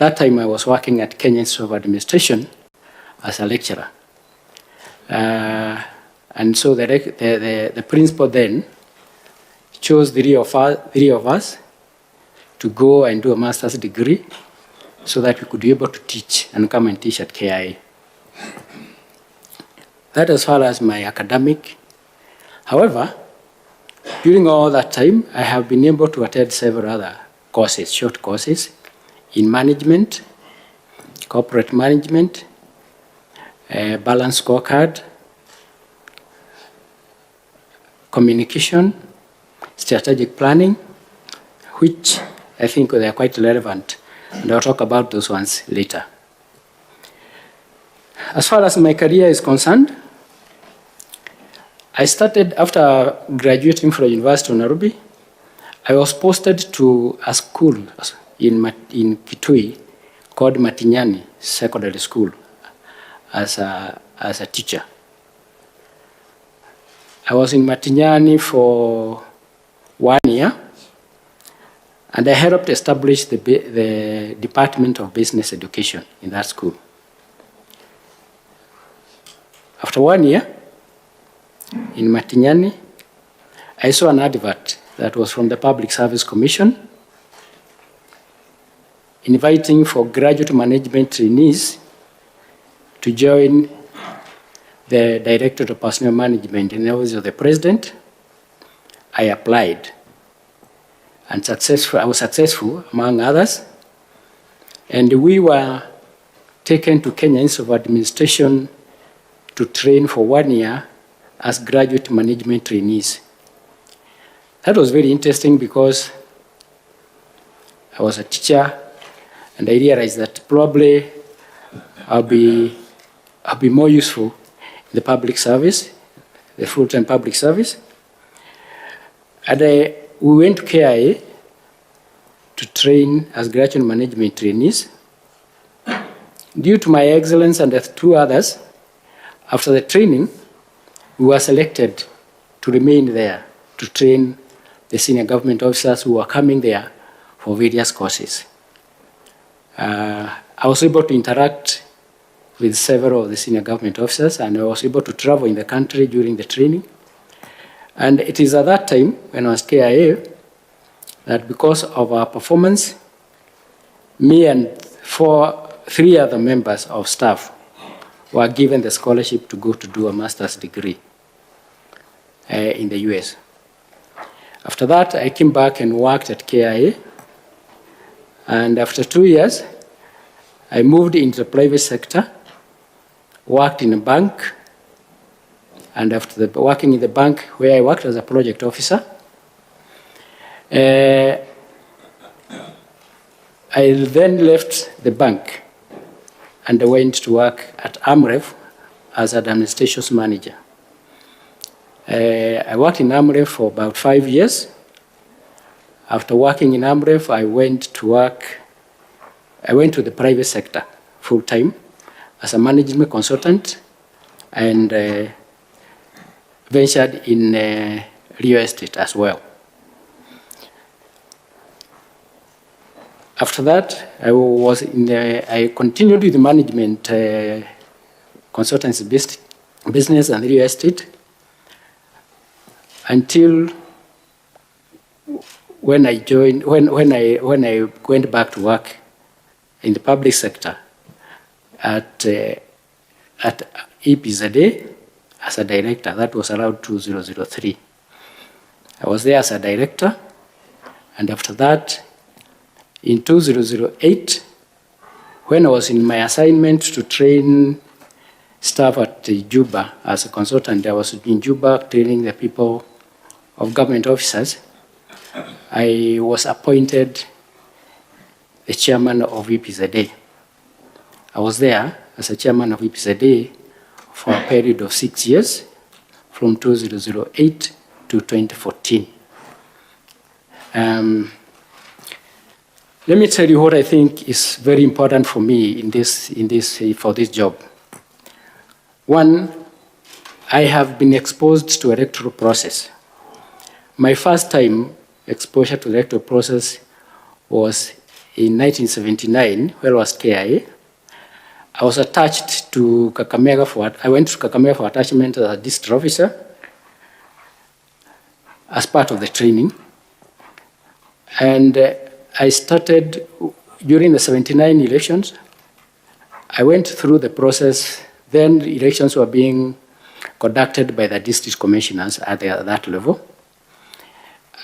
that time I was working at Kenya Institute of Administration as a lecturer. And so the principal then chose three of us to go and do a master's degree so that we could be able to teach and come and teach at KIA. That as far as my academic. However, during all that time, I have been able to attend several other courses, short courses, in management, corporate management, balanced scorecard, communication, strategic planning, which I think they are quite relevant, and I'll talk about those ones later. As far as my career is concerned, I started after graduating from the University of Nairobi. I was posted to a school in Kitui called Matinyani Secondary School as a teacher. I was in Matinyani for 1 year, and I helped establish the Department of Business Education in that school. After 1 year in Matinyani, I saw an advert that was from the Public Service Commission inviting for graduate management trainees to join the Directorate of Personnel Management in the Office of the President. I applied, and I was successful, among others, and we were taken to Kenya Institute of Administration to train for 1 year as graduate management trainees. That was very interesting because I was a teacher, and I realized that probably I'll be more useful in the public service, the full-time public service. And we went to KIA to train as graduate management trainees. Due to my excellence and the two others, after the training, we were selected to remain there to train the senior government officers who were coming there for various courses. I was able to interact with several of the senior government officers, and I was able to travel in the country during the training. And it is at that time, when I was KIA, that because of our performance, me and three other members of staff were given the scholarship to go to do a master's degree in the US. After that, I came back and worked at KIA. And after 2 years, I moved into the private sector, worked in a bank, and after working in the bank, where I worked as a project officer, I then left the bank and I went to work at AMREF as an administrations manager. I worked in AMREF for about 5 years. After working in AMREF, I went to the private sector full-time as a management consultant and ventured in real estate as well. After that, I continued with the management consultancy business and real estate until when I went back to work in the public sector at IEBC as a director. That was around 2003. I was there as a director, and after that, in 2008, when I was in my assignment to train staff at Juba as a consultant, I was in Juba training the people of government officers. I was appointed the chairman of IEBC. I was there as a chairman of IEBC for a period of 6 years, from 2008 to 2014. Let me tell you what I think is very important for me for this job. One, I have been exposed to electoral process. My first time exposure to electoral process was in 1979, where I was KIA. I was attached to Kakamega I went to Kakamega for attachment as a district officer as part of the training. And I started, during the 79 elections, I went through the process. Then the elections were being conducted by the district commissioners at that level.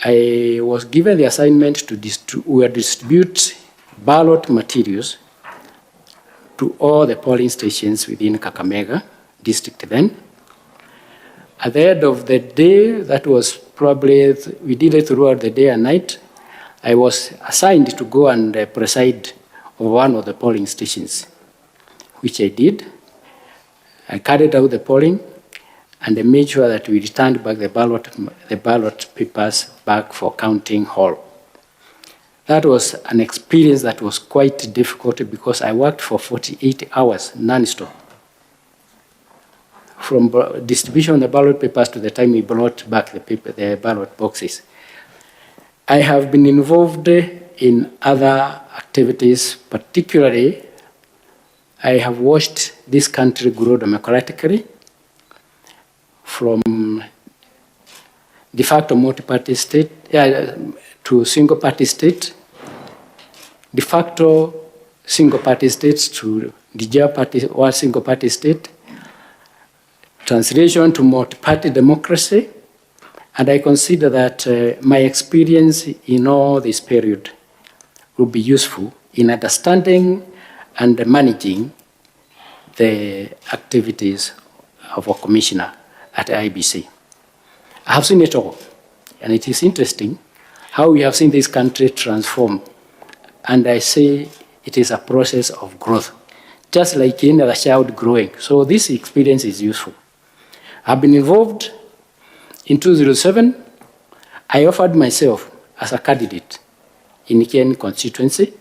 I was given the assignment to distribute ballot materials to all the polling stations within Kakamega district then. At the end of the day, that was probably, we did it throughout the day and night, I was assigned to go and preside over one of the polling stations, which I did. I carried out the polling, and I made sure that we returned back the ballot papers back for counting hall. That was an experience that was quite difficult because I worked for 48 hours non-stop, from distribution of the ballot papers to the time we brought back the ballot boxes. I have been involved in other activities, particularly I have watched this country grow democratically from de facto multi-party state to single-party state, de facto single-party states to de jure party or single-party state, translation to multi-party democracy. And I consider that my experience in all this period will be useful in understanding and managing the activities of a commissioner at IEBC. I have seen it all, and it is interesting how we have seen this country transform. And I say it is a process of growth, just like any other child growing. So this experience is useful. I've been involved. In 2007, I offered myself as a candidate in Ken constituency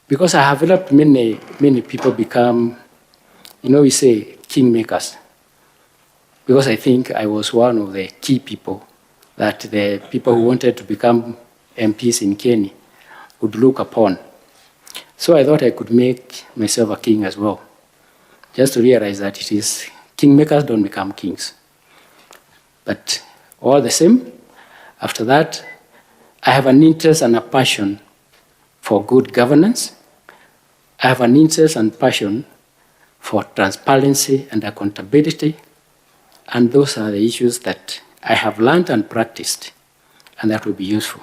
because I have helped many people become, we say, kingmakers. Because I think I was one of the key people that the people who wanted to become MPs in Kenya would look upon. So I thought I could make myself a king as well, just to realize that it is kingmakers don't become kings. But all the same, after that, I have an interest and a passion for good governance. I have an interest and passion for transparency and accountability. And those are the issues that I have learned and practiced, and that will be useful.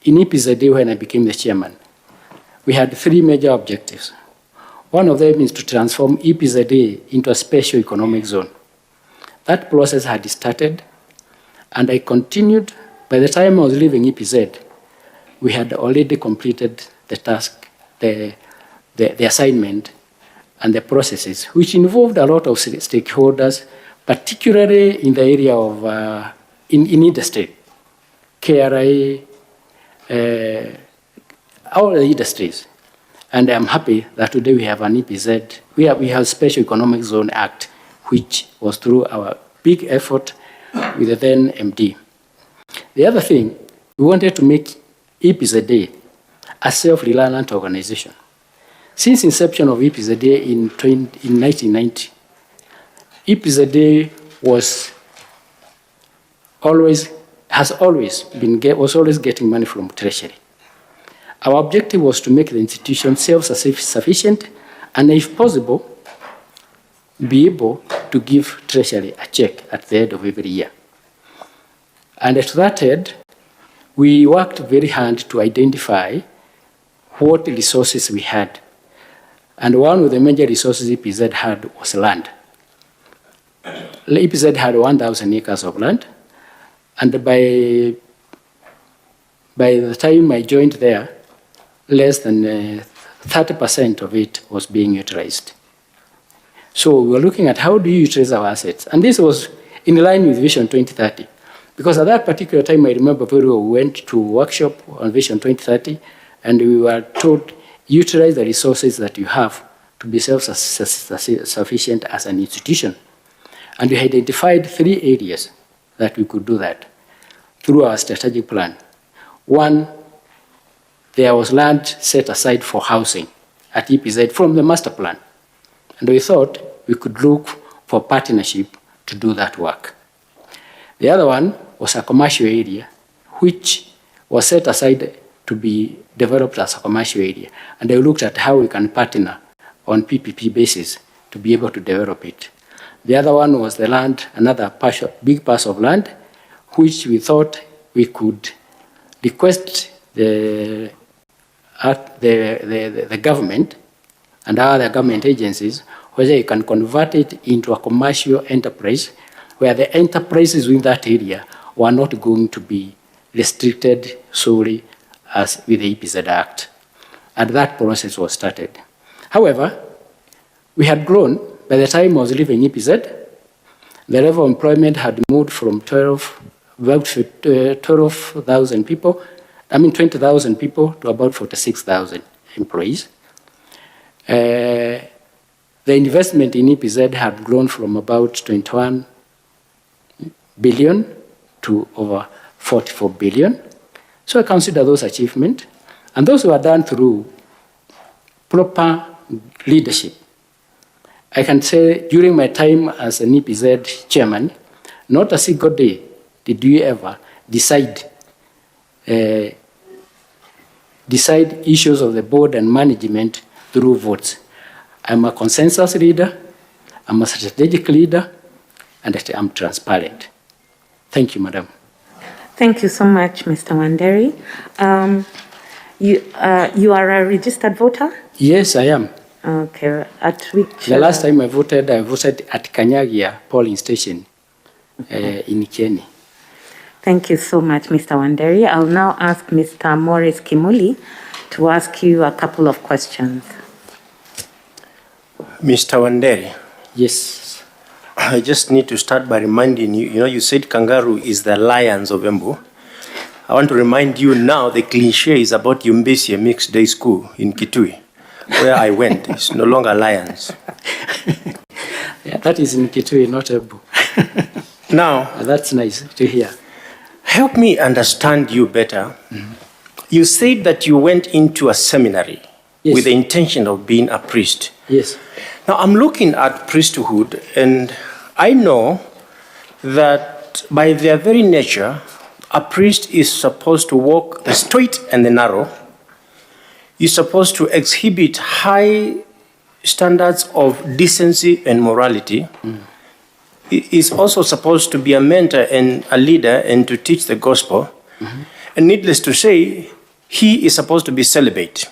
In IEBC, when I became the chairman, we had 3 major objectives. One of them is to transform IEBC into a special economic zone. That process had started, and I continued. By the time I was leaving IEBC, we had already completed the task, the assignment, and the processes, which involved a lot of stakeholders, particularly in the area of in industry, KRI, all the industries. And I'm happy that today we have an IEBC, we have Special Economic Zone Act, which was through our big effort with the then MD. The other thing, we wanted to make IEBC a self-reliant organization. Since inception of IEBC in 1990, IEBC was always getting money from Treasury. Our objective was to make the institution self-sufficient and, if possible, be able to give Treasury a check at the end of every year. And at that end, we worked very hard to identify what resources we had. And one of the major resources IEBC had was land. IEBC had 1,000 acres of land, and by the time I joined there, less than 30% of it was being utilized. So we were looking at how do you utilize our assets. And this was in line with Vision 2030. Because at that particular time, I remember very well, we went to a workshop on Vision 2030, and we were told, utilize the resources that you have to be self-sufficient as an institution. And we identified 3 areas that we could do that through our strategic plan. One, there was land set aside for housing at EPZ from the master plan. And we thought we could look for partnership to do that work. The other one was a commercial area, which was set aside to be developed as a commercial area. And they looked at how we can partner on PPP basis to be able to develop it. The other one was the land, another big parcel of land, which we thought we could request the government and other government agencies whether you can convert it into a commercial enterprise where the enterprises in that area were not going to be restricted solely as with the EPZ Act. And that process was started. However, we had grown. By the time I was leaving EPZ, the level of employment had moved from about 12,000 people, 20,000 people to about 46,000 employees. The investment in EPZ had grown from about 21 billion to over 44 billion. So I consider those achievements. And those were done through proper leadership. I can say during my time as an EPZ chairman, not a single day did we ever decide issues of the board and management through votes. I'm a consensus leader, I'm a strategic leader, and I'm transparent. Thank you, Madam. Thank you so much, Mr. Wanderi. You are a registered voter? Yes, I am. Okay. At which? The last time I voted at Kanyagia polling station in Ikeni. Thank you so much, Mr. Wanderi. I'll now ask Mr. Morris Kimuli to ask you a couple of questions. Mr. Wanderi. Yes. I just need to start by reminding you, you said kangaroo is the lions of Embu. I want to remind you now the cliche is about Yumbisi, a mixed day school in Kitui, where I went. It's no longer lions. Yeah, that is in Kitui, not Embu. Now, that's nice to hear. Help me understand you better. Mm-hmm. You said that you went into a seminary with the intention of being a priest. Yes. Now, I'm looking at priesthood, and I know that by their very nature, a priest is supposed to walk the straight and the narrow. You're supposed to exhibit high standards of decency and morality. Mm. Is also supposed to be a mentor and a leader and to teach the gospel. Mm-hmm. And needless to say, he is supposed to be celibate.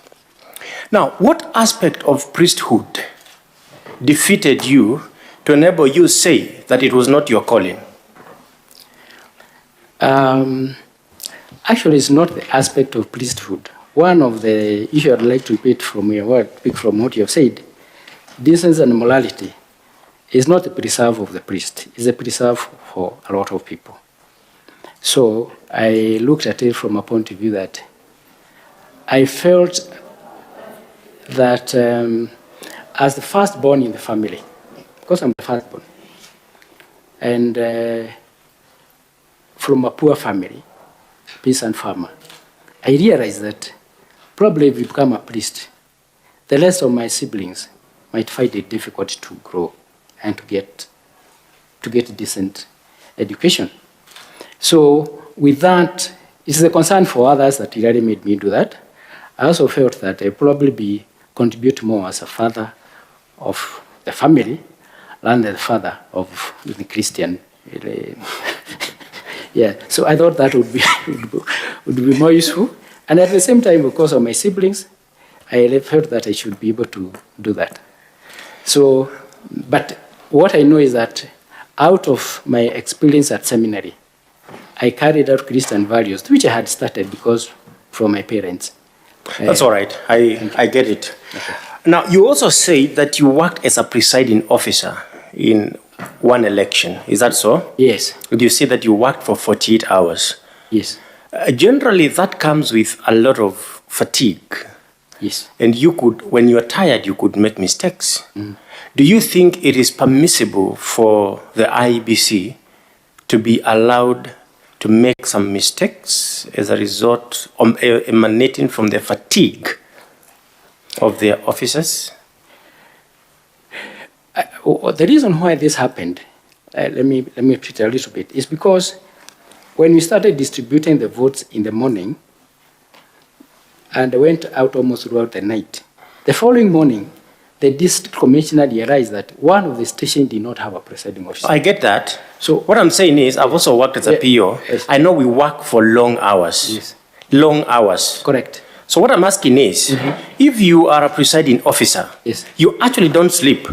Now, what aspect of priesthood defeated you to enable you to say that it was not your calling? Actually, it's not the aspect of priesthood. One of the issues I'd like to repeat from your word, from what you have said, decency and morality is not a preserve of the priest. It's a preserve for a lot of people. So I looked at it from a point of view that I felt that as the firstborn in the family, because I'm the firstborn, and from a poor family, peasant farmer, I realized that probably if you become a priest, the rest of my siblings might find it difficult to grow and to get decent education. So with that, it's a concern for others that really made me do that. I also felt that I'd probably contribute more as a father of the family than the father of the Christian. Yeah, so I thought that would be more useful. And at the same time, because of my siblings, I felt that I should be able to do that. So, but what I know is that out of my experience at seminary, I carried out Christian values, which I had started because from my parents. That's all right. I get it. Okay. Now, you also said that you worked as a presiding officer in one election. Is that so? Yes. You say that you worked for 48 hours. Yes. Generally, that comes with a lot of fatigue. Yes. And you could, when you are tired, you could make mistakes. Mm. Do you think it is permissible for the IEBC to be allowed to make some mistakes as a result emanating from the fatigue of their officers? The reason why this happened, let me repeat a little bit, is because when we started distributing the votes in the morning and went out almost throughout the night, the following morning, the district commissioner realized that one of the stations did not have a presiding officer. I get that. So what I'm saying is, I've also worked as a PO. Yes. I know we work for long hours. Yes. Long hours. Correct. So what I'm asking is, if you are a presiding officer, Yes. you actually don't sleep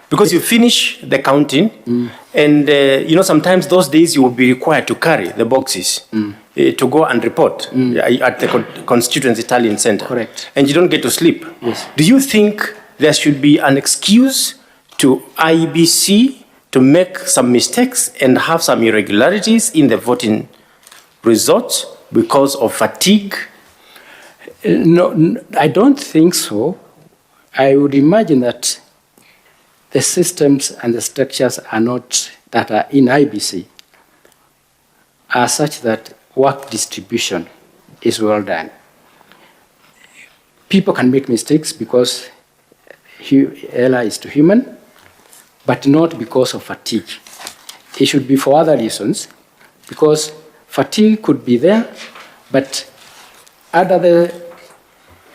because you finish the counting, and sometimes those days you will be required to carry the boxes to go and report at the constituency tallying center. Correct. And you don't get to sleep. Yes. Do you think there should be an excuse to IEBC to make some mistakes and have some irregularities in the voting results because of fatigue? No, I don't think so. I would imagine that the systems and the structures that are in IBC are such that work distribution is well done. People can make mistakes because error is to human, but not because of fatigue. It should be for other reasons, because fatigue could be there, but under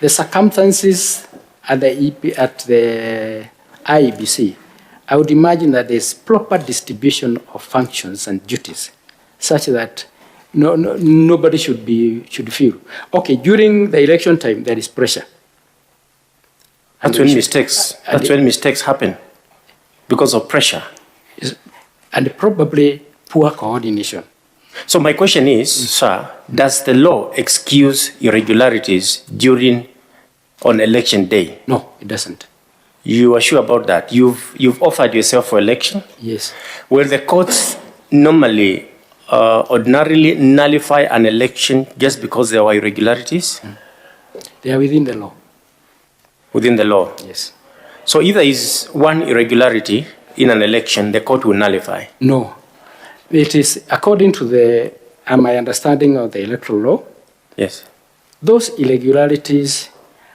the circumstances at the IEBC, I would imagine that there's proper distribution of functions and duties, such that nobody should feel. Okay, during the election time, there is pressure. That's when mistakes happen, because of pressure. And probably poor coordination. So my question is, sir, does the law excuse irregularities on election day? No, it doesn't. You are sure about that? You've offered yourself for election? Yes. Will the courts normally, ordinarily nullify an election just because there were irregularities? They are within the law. Within the law? Yes. So if there is one irregularity in an election, the court will nullify? No. It is according to my understanding of the electoral law. Yes. Those irregularities,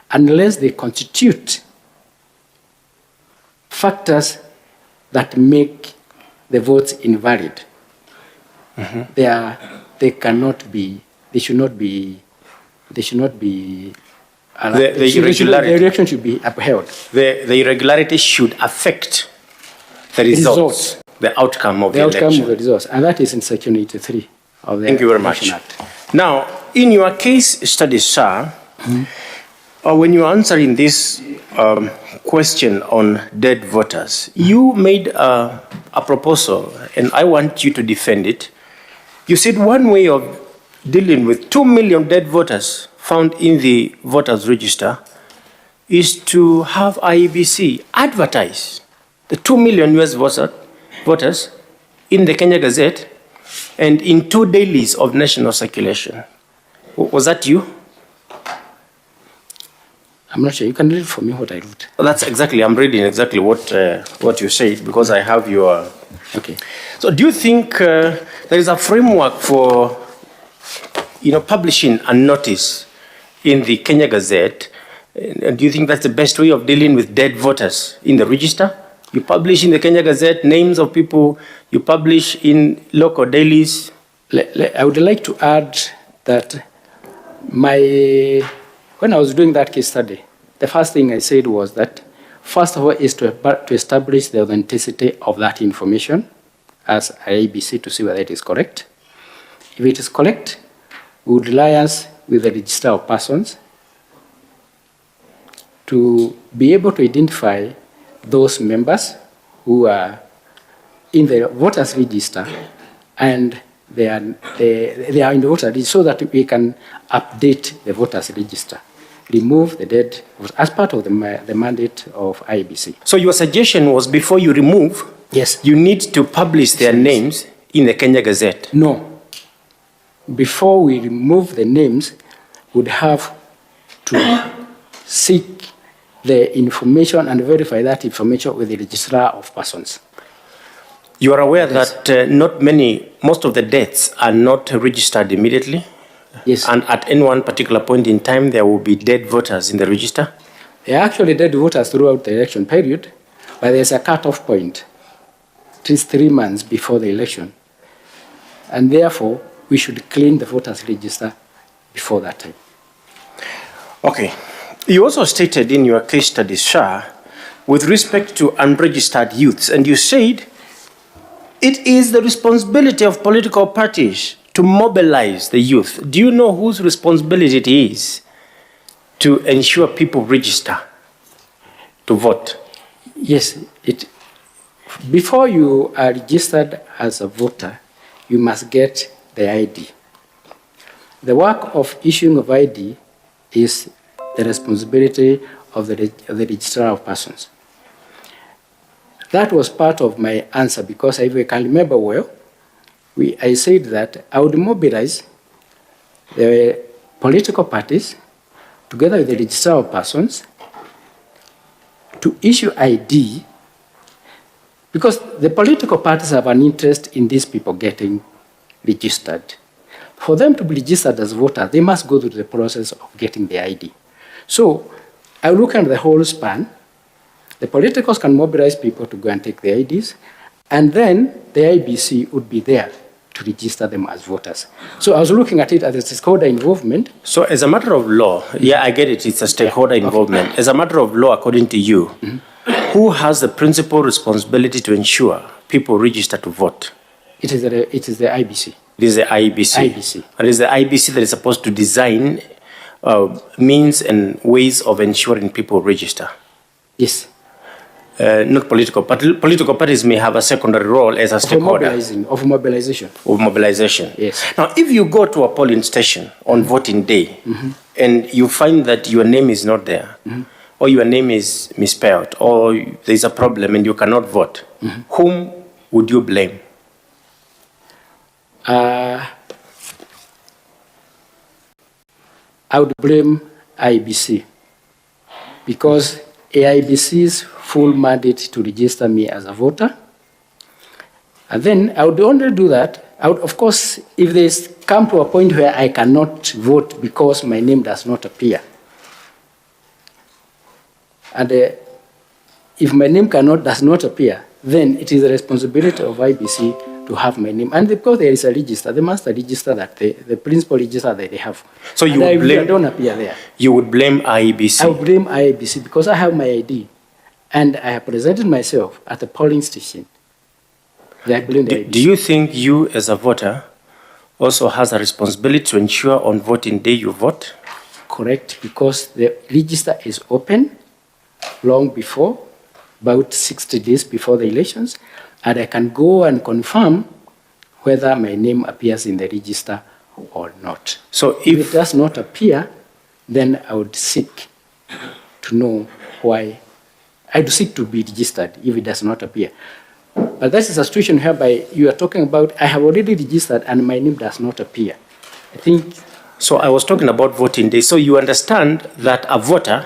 unless they constitute factors that make the votes invalid, they should not be allowed. The election should be upheld. The irregularity should affect the results, the outcome of the election. The outcome of the results, and that is in Section 83 of the Thank you very much. Act. Now, in your case study, sir, when you are answering this question on dead voters, you made a proposal, and I want you to defend it. You said one way of dealing with 2 million dead voters found in the voters register is to have IEBC advertise the 2 million US voters in the Kenya Gazette and in 2 dailies of national circulation. Was that you? I'm not sure. You can read for me what I wrote. That's exactly, I'm reading exactly what you said because I have your... Okay. So do you think there is a framework for publishing a notice in the Kenya Gazette? Do you think that's the best way of dealing with dead voters in the register? You publish in the Kenya Gazette names of people, you publish in local dailies. I would like to add that when I was doing that case study, the first thing I said was that, first of all, is to establish the authenticity of that information as IEBC to see whether it is correct. If it is correct, we would liaise with the register of persons to be able to identify those members who are in the voters register and they are in the voters register so that we can update the voters register, remove the dead as part of the mandate of IEBC. So your suggestion was before you remove, yes, you need to publish their names in the Kenya Gazette? No. Before we remove the names, we'd have to seek the information and verify that information with the registrar of persons. You are aware that most of the deaths are not registered immediately? Yes. And at any one particular point in time, there will be dead voters in the register? There are actually dead voters throughout the election period, but there's a cutoff point, at least 3 months before the election. And therefore, we should clean the voters register before that time. Okay. You also stated in your case study, Shah, with respect to unregistered youths, and you said it is the responsibility of political parties to mobilize the youth. Do you know whose responsibility it is to ensure people register to vote? Yes. Before you are registered as a voter, you must get the ID. The work of issuing of ID is the responsibility of the registrar of persons. That was part of my answer because if I can remember well, I said that I would mobilize the political parties together with the registrar of persons to issue ID because the political parties have an interest in these people getting registered. For them to be registered as voters, they must go through the process of getting the ID. So I look at the whole span. The politicals can mobilize people to go and take the IDs, and then the IEBC would be there to register them as voters. So I was looking at it as a stakeholder involvement. So as a matter of law, yeah, I get it, it's a stakeholder involvement. Okay. As a matter of law, according to you, who has the principal responsibility to ensure people register to vote? It is the IEBC. It is the IEBC. IEBC. And it is the IEBC that is supposed to design means and ways of ensuring people register. Yes. Not political, but political parties may have a secondary role as a stakeholder. Of mobilization. Of mobilization. Yes. Now, if you go to a polling station on voting day and you find that your name is not there, or your name is misspelled, or there's a problem and you cannot vote, whom would you blame? I would blame IEBC because IEBC's full mandate to register me as a voter. And then I would only do that. Of course, if they come to a point where I cannot vote because my name does not appear, and if my name does not appear, then it is the responsibility of IEBC to have my name. And because there is a register, they must register that, the principal register that they have. So you would blame, I don't appear there. You would blame IEBC? I would blame IEBC because I have my ID. And I have presented myself at the polling station. I blame the IEBC. Do you think you, as a voter, also has a responsibility to ensure on voting day you vote? Correct, because the register is open long before, about 60 days before the elections, and I can go and confirm whether my name appears in the register or not. So if it does not appear, then I would seek to know why. I would seek to be registered if it does not appear. But that is a situation whereby you are talking about, I have already registered and my name does not appear. I think. So I was talking about voting day. So you understand that a voter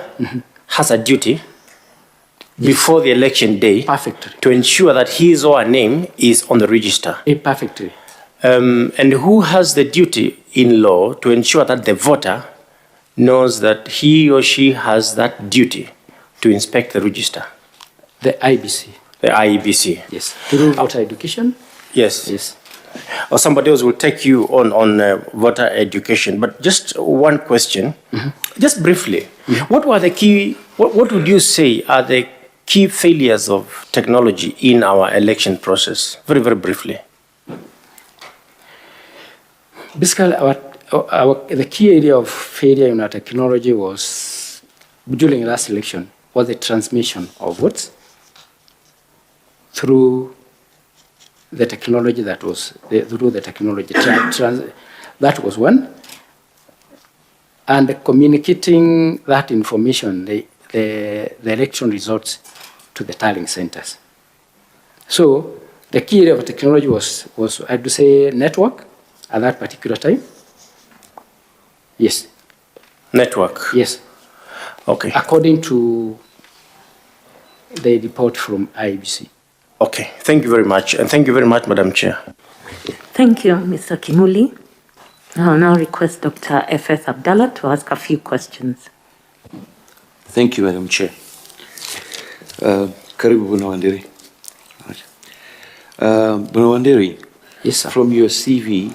has a duty before the election day to ensure that his or her name is on the register. Perfectly. And who has the duty in law to ensure that the voter knows that he or she has that duty to inspect the register? The IEBC. The IEBC. Yes. Through voter education? Yes. Yes. Or somebody else will take you on voter education. But just one question, just briefly, what were the key, what would you say are the key failures of technology in our election process? Very, very briefly. Basically, the key area of failure in our technology was, during last election, was the transmission of votes through the technology that was, through the technology. That was one. And communicating that information, the election results, to the tallying centers. So the key area of technology was I would say, network at that particular time. Yes. Network? Yes. Okay. According to the report from IEBC. Okay, thank you very much. And thank you very much, Madam Chair. Thank you, Mr. Kimuli. I'll now request Dr. F.S. Abdallah to ask a few questions. Thank you, Madam Chair. Karibu Bwana Wanderi. Bwana Wanderi, Yes, sir. from your CV,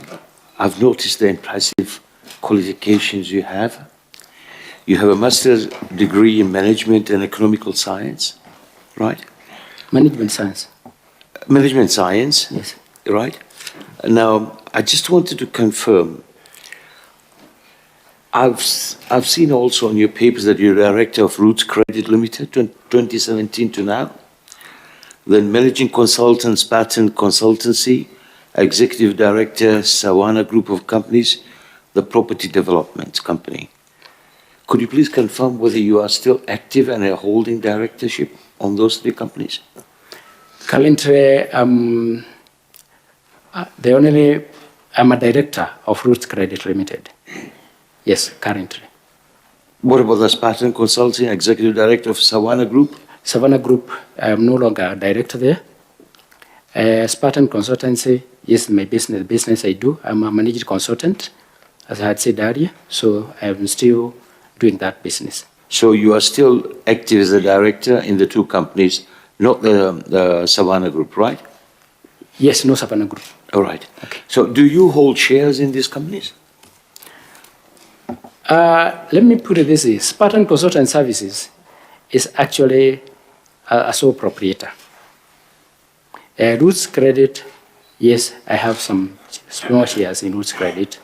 I've noticed the impressive qualifications you have. You have a master's degree in management and economical science, right? Management science. Management science, Yes. right? Now, I just wanted to confirm, I've seen also on your papers that you're director of Roots Credit Limited, 2017 to now, then managing consultants, patent consultancy, executive director, Sawana Group of Companies, the property development company. Could you please confirm whether you are still active and a holding directorship on those three companies? Currently, I'm a director of Roots Credit Limited. Yes, currently. What about the Spartan Consulting, executive director of Sawana Group? Savannah Group, I am no longer a director there. Spartan Consultancy, yes, my business I do. I'm a managed consultant, as I had said earlier, so I'm still doing that business. So you are still active as a director in the two companies, not the Savannah Group, right? Yes, no Savannah Group. All right. Okay. So do you hold shares in these companies? Let me put it this way. Spartan Consultant Services is actually a sole proprietor. Roots Credit, yes, I have some small shares in Roots Credit.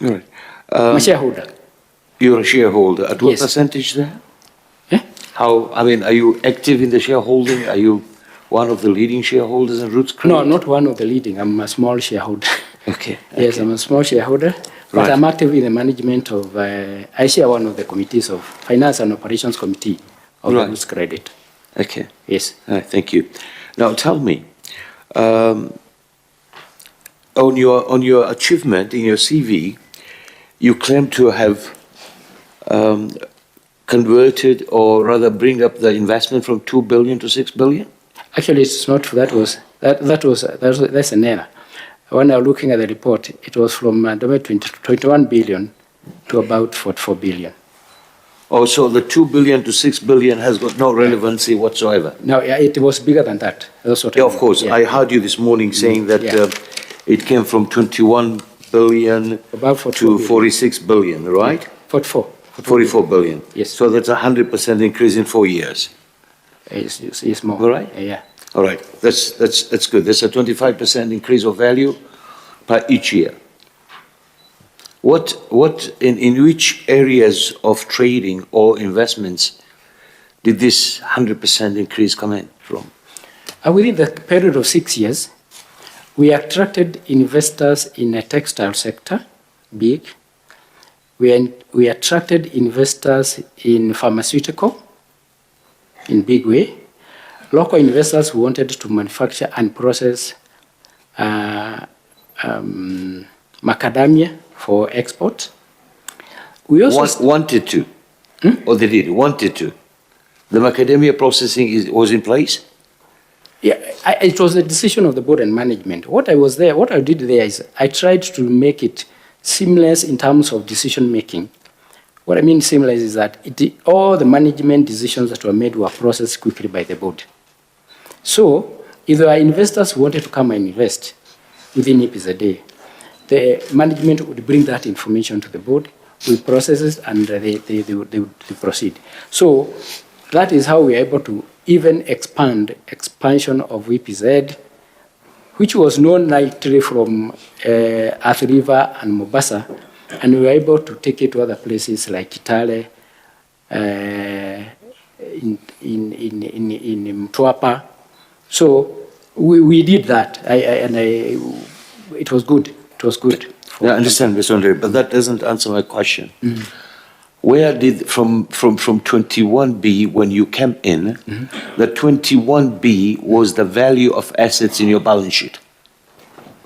All right. I'm a shareholder. You're a shareholder. At what Yes. percentage there? Eh? Are you active in the shareholding? Are you one of the leading shareholders in Roots Credit? No, not one of the leading. I'm a small shareholder. Okay. Yes, I'm a small shareholder, but Right. I'm active in the management of, I share one of the committees of Finance and Operations Committee of Right. the Roots Credit. Okay. Yes. All right, thank you. Now tell me, on your achievement in your CV, you claim to have converted, or rather bring up the investment from 2 billion to 6 billion? Actually, it's not. That's an error. When I was looking at the report, it was from 21 billion to about 44 billion. Oh, so the 2 billion to 6 billion has got no relevancy whatsoever? No, yeah, it was bigger than that. That's what Yeah, I of mean. course. Yeah. I heard you this morning saying that Yeah. it came from 21 billion About 44 to billion. 46 billion, right? 44. 44 billion. Yes. So that's a 100% increase in 4 years. It's more. All right. Yeah. All right, that's good. That's a 25% increase of value per each year. In which areas of trading or investments did this 100% increase come in from? Within the period of 6 years, we attracted investors in the textile sector, big. We attracted investors in pharmaceutical, in big way. Local investors who wanted to manufacture and process macadamia for export. We also Wanted to, or they did, wanted to. The macadamia processing was in place? it was the decision of the board and management. What I did there is I tried to make it seamless in terms of decision making. What I mean seamless is that all the management decisions that were made were processed quickly by the board. So if there are investors who wanted to come and invest within EPZA, the management would bring that information to the board, we process it, and they would proceed. So that is how we are able to even expansion of EPZ, which was known lightly from Athi River and Mombasa, and we were able to take it to other places like Kitale, in Mtwapa. So we did that, it was good. It was good. Yeah, I understand, Mr. Andre, but that doesn't answer my question. Where did, from 21B, when you came in, the 21B was the value of assets in your balance sheet?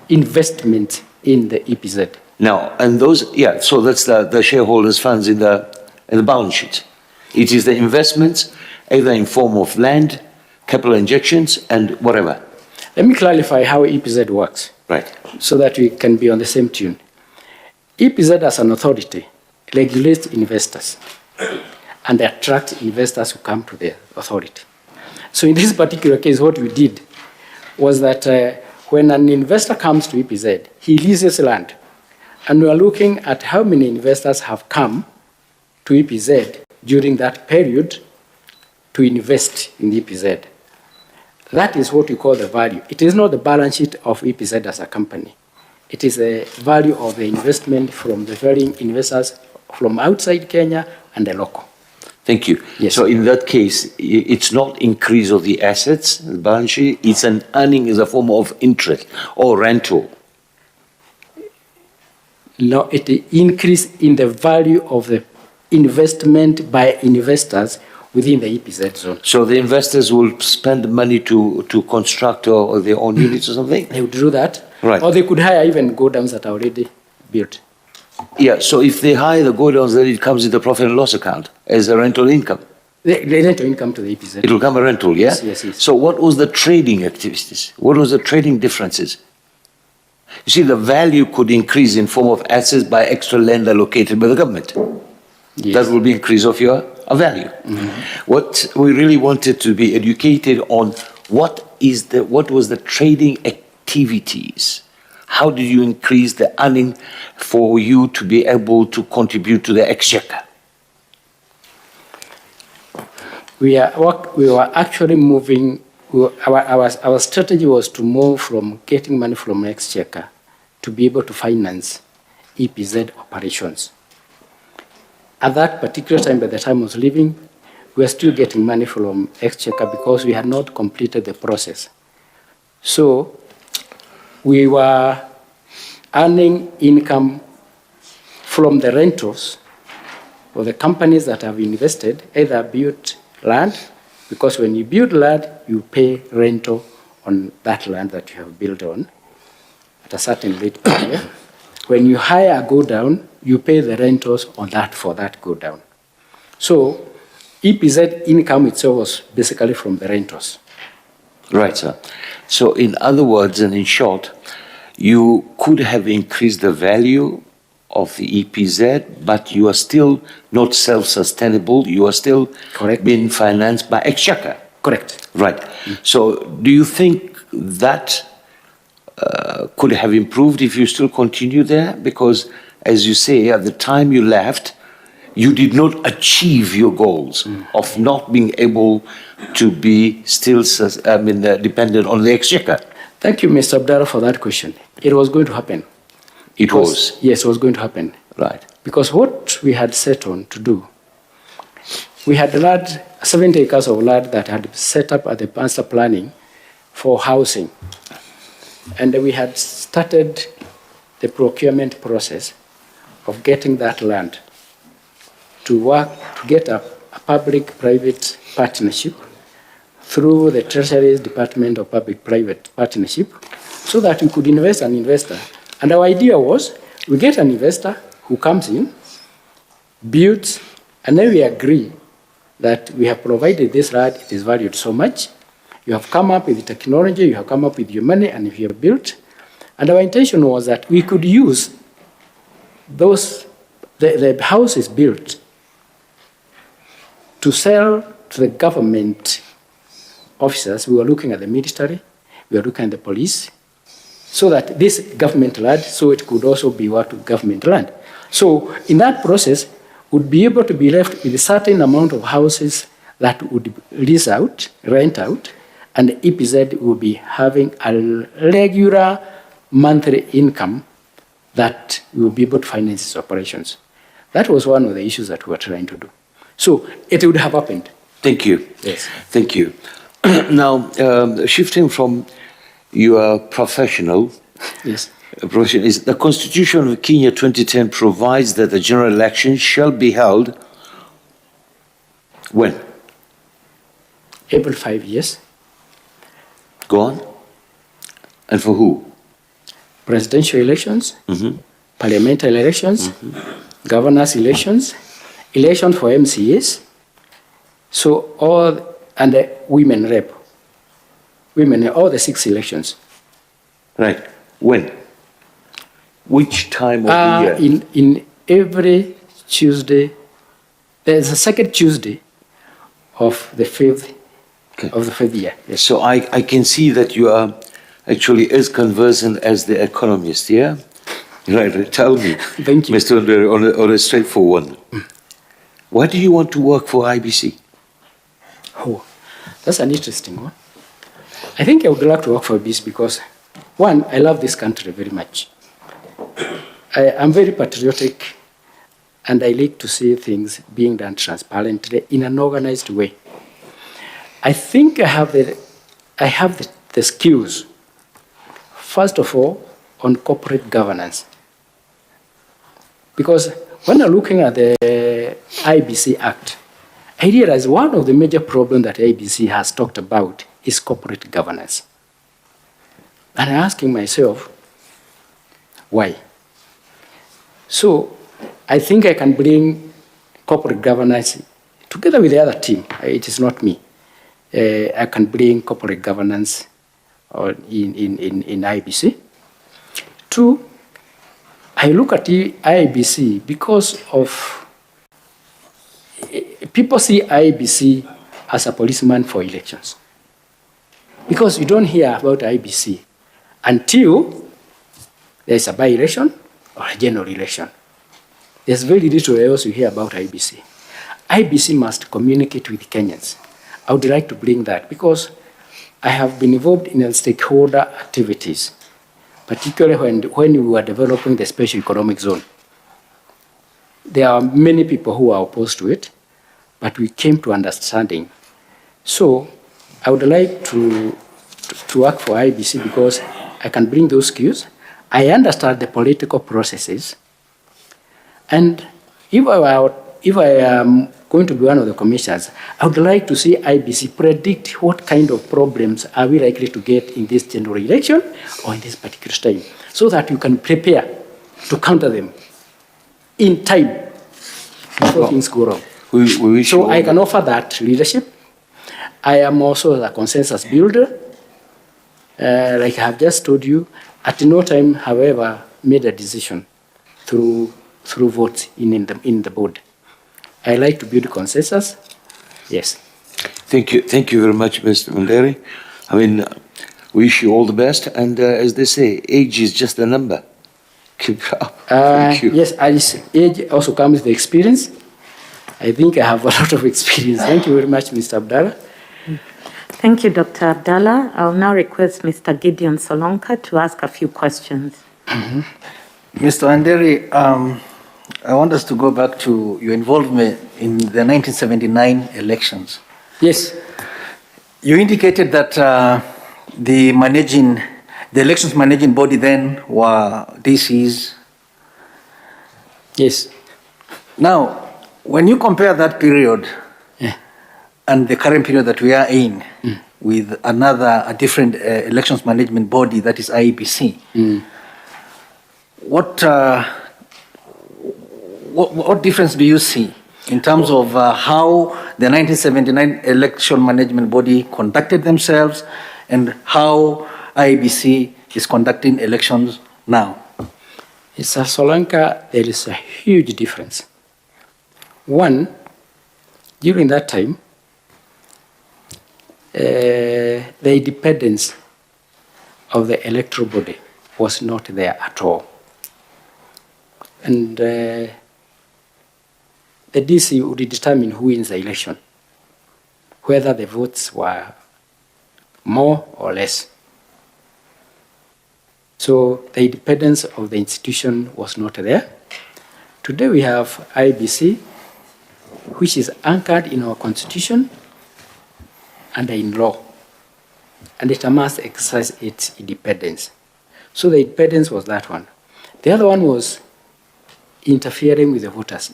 Investment in the EPZ. Now, and those, yeah, so that's the shareholders' funds in the balance sheet. It is the investments, either in form of land, capital injections, and whatever. Let me clarify how EPZ works. Right. So that we can be on the same tune. EPZ as an authority regulates investors and attracts investors who come to the authority. So in this particular case, what we did was that when an investor comes to EPZ, he leases land. And we are looking at how many investors have come to EPZ during that period to invest in EPZ. That is what we call the value. It is not the balance sheet of EPZ as a company. It is the value of the investment from the varying investors from outside Kenya and the local. Thank you. Yes. So in that case, it's not increase of the assets, the balance sheet, it's an earning as a form of interest or rental. No, it increase in the value of the investment by investors within the EPZ zone. So the investors will spend money to construct or their own units or something? They would do that. Right. Or they could hire even go-downs that are already built. Yeah, so if they hire the go-downs, then it comes in the profit and loss account as a rental income. The rental income to the EPZ. It will come a rental, yeah? Yes. So what was the trading activities? What was the trading differences? You see, the value could increase in form of assets by extra land allocated by the government. Yes. That will be increase of your value. What we really wanted to be educated on, what was the trading activities? How did you increase the earning for you to be able to contribute to the exchequer? We were actually moving. Our strategy was to move from getting money from exchequer to be able to finance EPZ operations. At that particular time, by the time I was leaving, we were still getting money from exchequer because we had not completed the process. So we were earning income from the rentals for the companies that have invested, either built land, because when you build land, you pay rental on that land that you have built on at a certain rate per year. When you hire a go-down, you pay the rentals on that for that go-down. So EPZ income itself was basically from the rentals. Right, sir. So in other words and in short, you could have increased the value of the EPZ, but you are still not self-sustainable. You are still Correct. being financed by exchequer. Correct. Right. So do you think that could have improved if you still continue there? Because, as you say, at the time you left, you did not achieve your goals of not being able to be still dependent on the exchequer. Thank you, Mr. Abdallah, for that question. It was going to happen. It was? Yes, it was going to happen. Right. Because what we had set on to do, we had 70 acres of land that had set up at the master planning for housing. And we had started the procurement process of getting that land to work to get a public-private partnership through the Treasury Department of Public-Private Partnership so that we could invest an investor. And our idea was we get an investor who comes in, builds, and then we agree that we have provided this land, it is valued so much. You have come up with the technology, you have come up with your money, and you have built. And our intention was that we could use the houses built to sell to the government officers. We were looking at the military, we were looking at the police, so that this government land, so it could also be what government land. So in that process, would be able to be left with a certain amount of houses that would lease out, rent out, and EPZ will be having a regular monthly income that will be able to finance its operations. That was one of the issues that we were trying to do. So it would have happened. Thank you. Yes. Thank you. Now, shifting from your professional, Yes. profession, is the Constitution of Kenya 2010 provides that the general election shall be held when? Every 5 years. Go on. And for who? Presidential elections, parliamentary elections, governors' elections, elections for MCAs, so all, and the women rep. women in all the 6 elections. Right. When? Which time of the year? In every Tuesday, there's a second Tuesday of the 5th year. Yes. So I can see that you are actually as conversant as the economist, yeah? Right, tell me, Thank you. Mr. Nderi, on a straightforward one. Why do you want to work for IBC? Oh, that's an interesting one. I think I would like to work for IBC because, one, I love this country very much. I'm very patriotic, and I like to see things being done transparently in an organized way. I think I have the skills, first of all, on corporate governance. Because when I'm looking at the IEBC Act, I realize one of the major problems that IEBC has talked about is corporate governance. And I'm asking myself, why? So I think I can bring corporate governance together with the other team. It is not me. I can bring corporate governance in IEBC. 2, I look at the IEBC because of people see IEBC as a policeman for elections. Because you don't hear about IEBC until there's a by-election or a general election. There's very little else you hear about IEBC. IEBC must communicate with Kenyans. I would like to bring that because I have been involved in stakeholder activities, particularly when we were developing the special economic zone. There are many people who are opposed to it, but we came to understanding. So I would like to work for IEBC because I can bring those skills. I understand the political processes. And if I am going to be one of the commissioners, I would like to see IEBC predict what kind of problems are we likely to get in this general election or in this particular time, so that you can prepare to counter them in time before things go wrong. So I can offer that leadership. I am also a consensus builder. Like I have just told you, at no time, however, made a decision through votes in the board. I like to build consensus. Yes. Thank you very much, Mr. Nderi. I mean, wish you all the best. And as they say, age is just a number. Keep it up. Thank you. Yes, age also comes with experience. I think I have a lot of experience. Thank you very much, Mr. Abdallah. Thank you, Dr. Abdallah. I'll now request Mr. Gideon Solonka to ask a few questions. Mr. Nderi, I want us to go back to your involvement in the 1979 elections. Yes. You indicated that the elections managing body then were DCs. Yes. Now, when you compare that period and the current period that we are in with a different elections management body, that is IEBC, what difference do you see in terms of how the 1979 election management body conducted themselves and how IEBC is conducting elections now? In Sri Lanka, there is a huge difference. One, during that time, the independence of the electoral body was not there at all. And the DC would determine who wins the election, whether the votes were more or less. So the independence of the institution was not there. Today we have IEBC, which is anchored in our constitution and in law, and it must exercise its independence. So the independence was that one. The other one was interfering with the voters.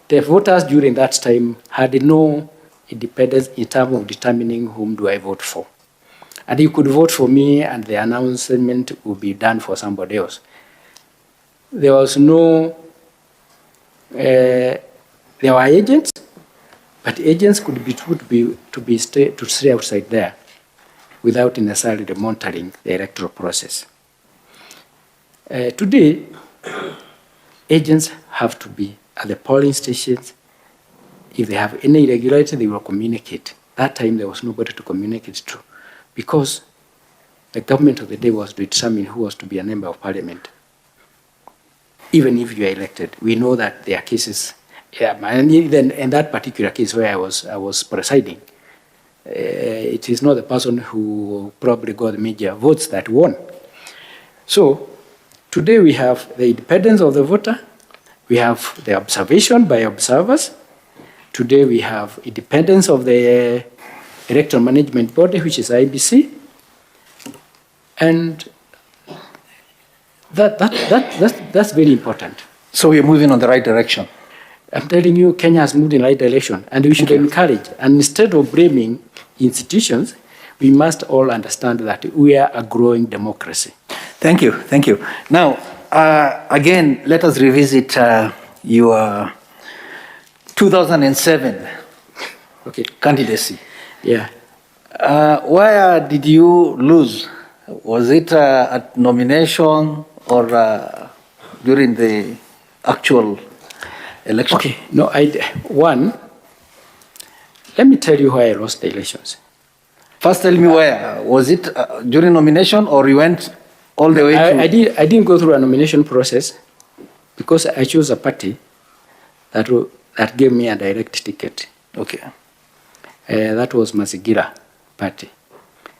The voters during that time had no independence in terms of determining whom do I vote for. And you could vote for me and the announcement would be done for somebody else. There was no, there were agents, but agents could be told to stay outside there without necessarily monitoring the electoral process. Today, agents have to be at the polling stations. If they have any irregularity, they will communicate. That time, there was nobody to communicate to, because the government of the day was to determine who was to be a member of parliament. Even if you are elected, we know that there are cases, and even in that particular case where I was presiding, it is not the person who probably got the major votes that won. So today we have the independence of the voter, we have the observation by observers. Today we have independence of the electoral management body, which is IEBC, and that's very important. So we are moving on the right direction. I'm telling you, Kenya has moved in the right direction, and we should encourage. And instead of blaming institutions, we must all understand that we are a growing democracy. Thank you, thank you. Now, again, let us revisit your 2007 candidacy. Yeah. Where did you lose? Was it at nomination or during the actual election? Okay, no, let me tell you why I lost the elections. First, tell me where. Was it during nomination or you went all the way to... I didn't go through a nomination process because I chose a party that gave me a direct ticket. Okay. That was Mazingira Party.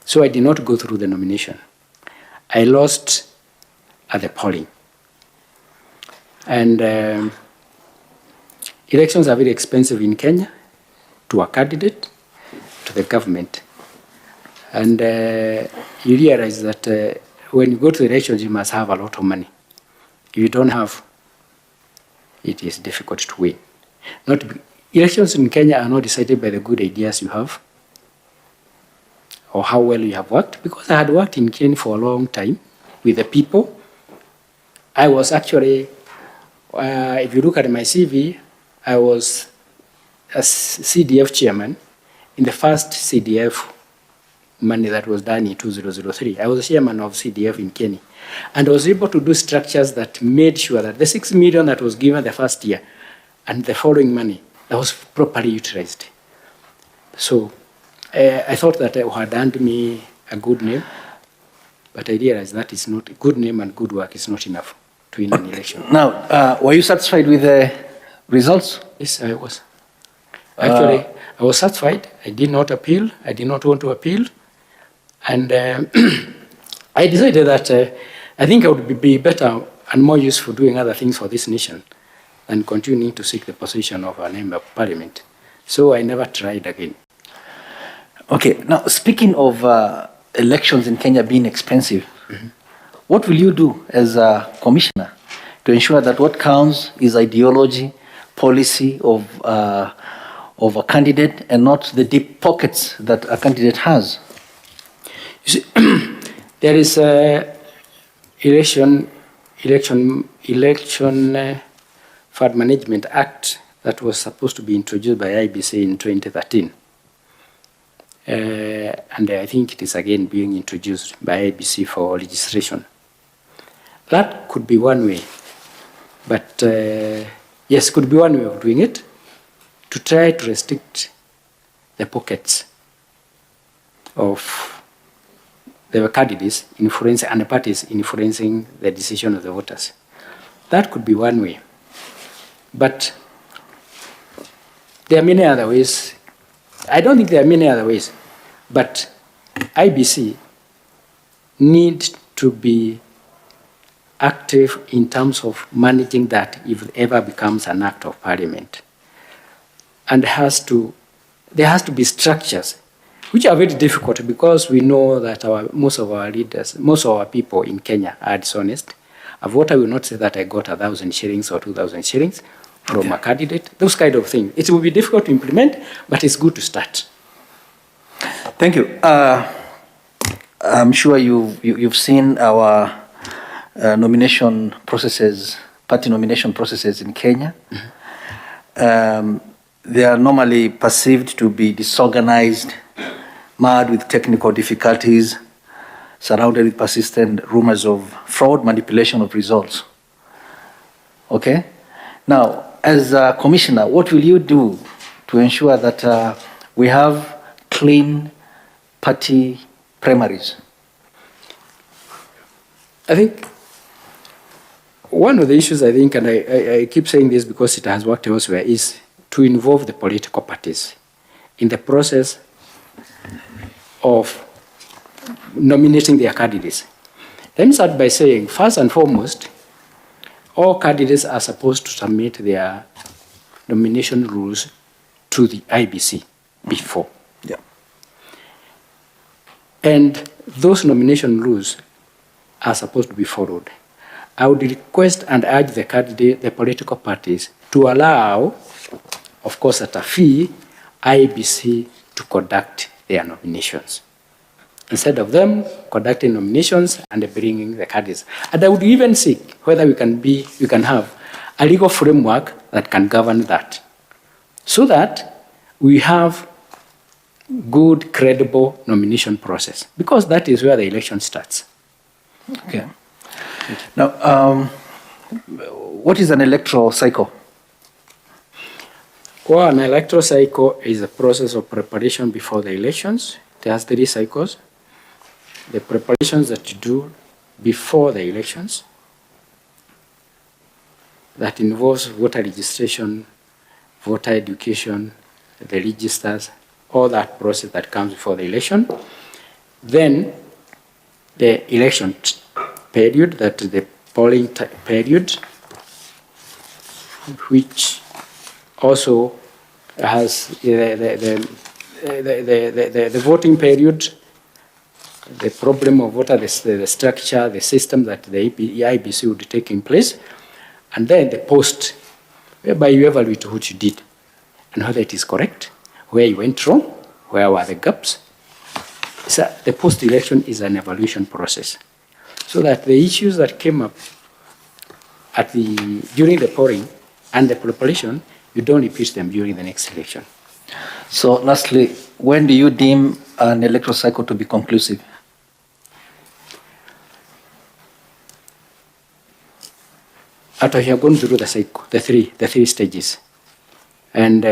So I did not go through the nomination. I lost at the polling. And elections are very expensive in Kenya to a candidate, to the government. And you realize that when you go to the elections, you must have a lot of money. If you don't have, it is difficult to win. Elections in Kenya are not decided by the good ideas you have or how well you have worked, because I had worked in Kenya for a long time with the people. I was actually, if you look at my CV, I was a CDF chairman in the first CDF money that was done in 2003. I was chairman of CDF in Kenya. And I was able to do structures that made sure that the 6 million that was given the first year and the following money, that was properly utilized. So I thought that it had earned me a good name, but I realized that is not a good name, and good work is not enough to win an election. Now, were you satisfied with the results? Yes, I was. Actually, I was satisfied. I did not appeal. I did not want to appeal. And I decided that I think I would be better and more useful doing other things for this nation than continuing to seek the position of a member of parliament. So I never tried again. Okay, now speaking of elections in Kenya being expensive, what will you do as a commissioner to ensure that what counts is ideology, policy of a candidate and not the deep pockets that a candidate has? You see, there is a election Fund Management Act that was supposed to be introduced by IEBC in 2013. And I think it is again being introduced by IEBC for legislation. That could be one way, but yes, could be one way of doing it, to try to restrict the pockets of the candidates influencing and the parties influencing the decision of the voters. That could be one way. But there are many other ways. I don't think there are many other ways, but IEBC needs to be active in terms of managing that if it ever becomes an act of parliament. And there has to be structures which are very difficult, because we know that most of our leaders, most of our people in Kenya are dishonest. A voter will not say that I got 1,000 shillings or 2,000 shillings from a candidate, those kind of things. It will be difficult to implement, but it's good to start. Thank you. I'm sure you've seen our nomination processes, party nomination processes in Kenya. They are normally perceived to be disorganized, marred with technical difficulties, surrounded with persistent rumors of fraud, manipulation of results. Okay? Now, as a commissioner, what will you do to ensure that we have clean party primaries? I think one of the issues, I think, and I keep saying this because it has worked elsewhere, is to involve the political parties in the process of nominating their candidates. Let me start by saying, first and foremost, all candidates are supposed to submit their nomination rules to the IEBC before. Yeah. And those nomination rules are supposed to be followed. I would request and urge the candidate, the political parties, to allow, of course, at a fee, IEBC to conduct their nominations, instead of them conducting nominations and bringing the candidates. And I would even seek whether we can have a legal framework that can govern that, so that we have good, credible nomination process, because that is where the election starts. Okay. Now, what is an electoral cycle? Well, an electoral cycle is a process of preparation before the elections. It has 3 cycles. The preparations that you do before the elections, that involves voter registration, voter education, the registers, all that process that comes before the election. Then the election period, that is the polling period, which also has the voting period, the problem of what are the structure, the system that the IEBC would take in place, and then the post, whereby you evaluate what you did and whether it is correct, where you went wrong, where were the gaps. So the post-election is an evaluation process, so that the issues that came up during the polling and the preparation, you don't repeat them during the next election. So lastly, when do you deem an electoral cycle to be conclusive? After you have gone through the cycle, the three stages. And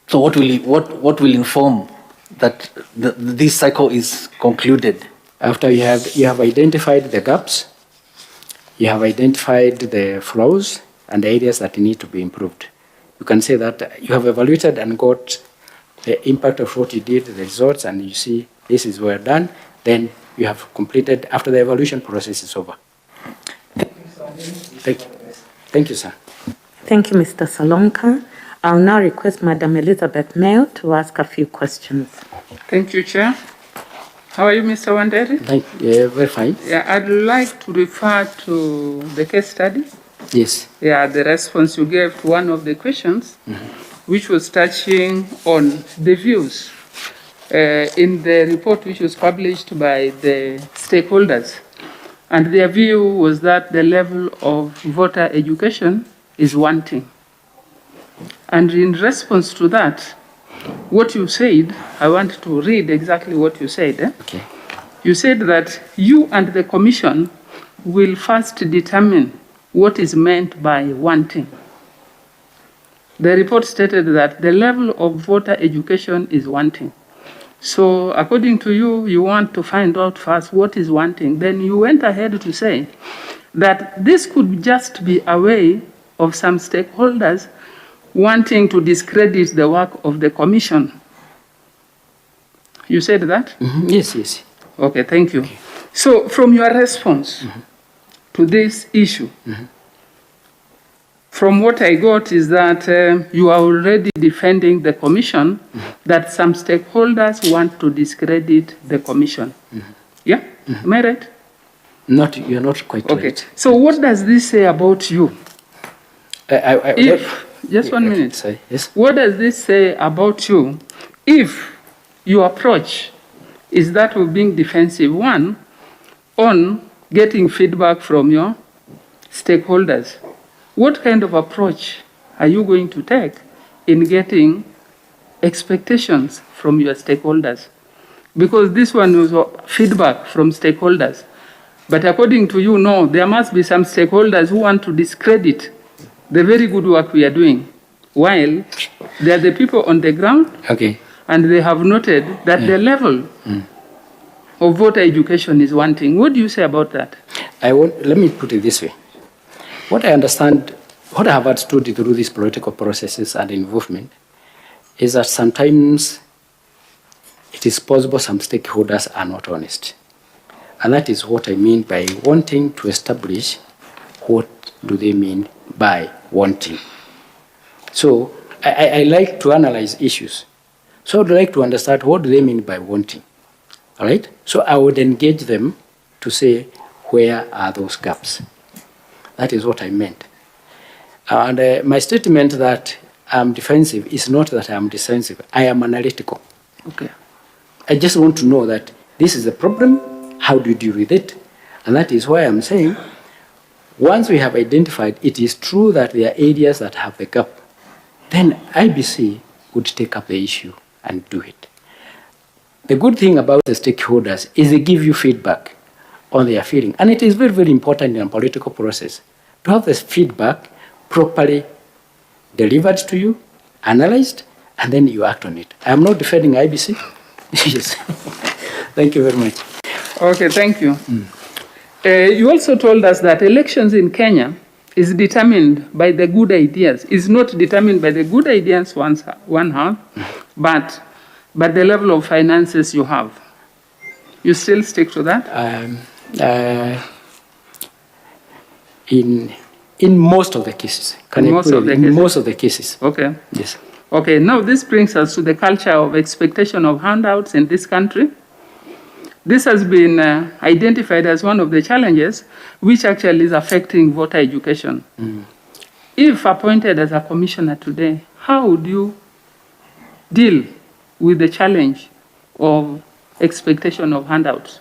so what will inform that this cycle is concluded? After you have identified the gaps, you have identified the flaws and the areas that need to be improved. You can say that you have evaluated and got the impact of what you did, the results, and you see this is well done. Then you have completed after the evaluation process is over. Thank you. Thank you, sir. Thank you, Mr. Salonka. I'll now request Madam Elizabeth Mayo to ask a few questions. Thank you, Chair. How are you, Mr. Wanderi? Thank you. Very fine. Yeah, I'd like to refer to the case study. Yes. Yeah, the response you gave to one of the questions, which was touching on the views in the report which was published by the stakeholders. And their view was that the level of voter education is wanting. And in response to that, what you said, I want to read exactly what you said. Okay. You said that you and the Commission will first determine what is meant by wanting. The report stated that the level of voter education is wanting. So according to you, you want to find out first what is wanting. Then you went ahead to say that this could just be a way of some stakeholders wanting to discredit the work of the Commission. You said that? Yes, yes. Okay, thank you. So from your response to this issue, from what I got is that you are already defending the Commission, that some stakeholders want to discredit the Commission. Yeah? Am I right? You're not quite Okay. right. So what does this say about you? Just 1 minute. Sorry, yes. What does this say about you if your approach is that of being defensive, one, on getting feedback from your stakeholders? What kind of approach are you going to take in getting expectations from your stakeholders? Because this one was feedback from stakeholders. But according to you, no, there must be some stakeholders who want to discredit the very good work we are doing, while there are the people on the ground, Okay. and they have noted that the level of voter education is wanting. What do you say about that? Let me put it this way. What I understand, what I have understood through these political processes and involvement is that sometimes it is possible some stakeholders are not honest. And that is what I mean by wanting to establish what do they mean by wanting. So I like to analyze issues. So I would like to understand what do they mean by wanting. All right? So I would engage them to say, where are those gaps? That is what I meant. And my statement that I'm defensive is not that I'm defensive. I am analytical. Okay. I just want to know that this is a problem. How do you deal with it? And that is why I'm saying, once we have identified it is true that there are areas that have the gap, then IBC would take up the issue and do it. The good thing about the stakeholders is they give you feedback on their feeling. And it is very, very important in a political process to have this feedback properly delivered to you, analyzed, and then you act on it. I am not defending IBC. Yes. Thank you very much. Okay, thank you. You also told us that elections in Kenya is determined by the good ideas. Is not determined by the good ideas one have, but the level of finances you have. You still stick to that? In most of the cases. In most of the cases. Okay. Yes. Okay, now this brings us to the culture of expectation of handouts in this country. This has been identified as one of the challenges which actually is affecting voter education. If appointed as a commissioner today, how would you deal with the challenge of expectation of handouts?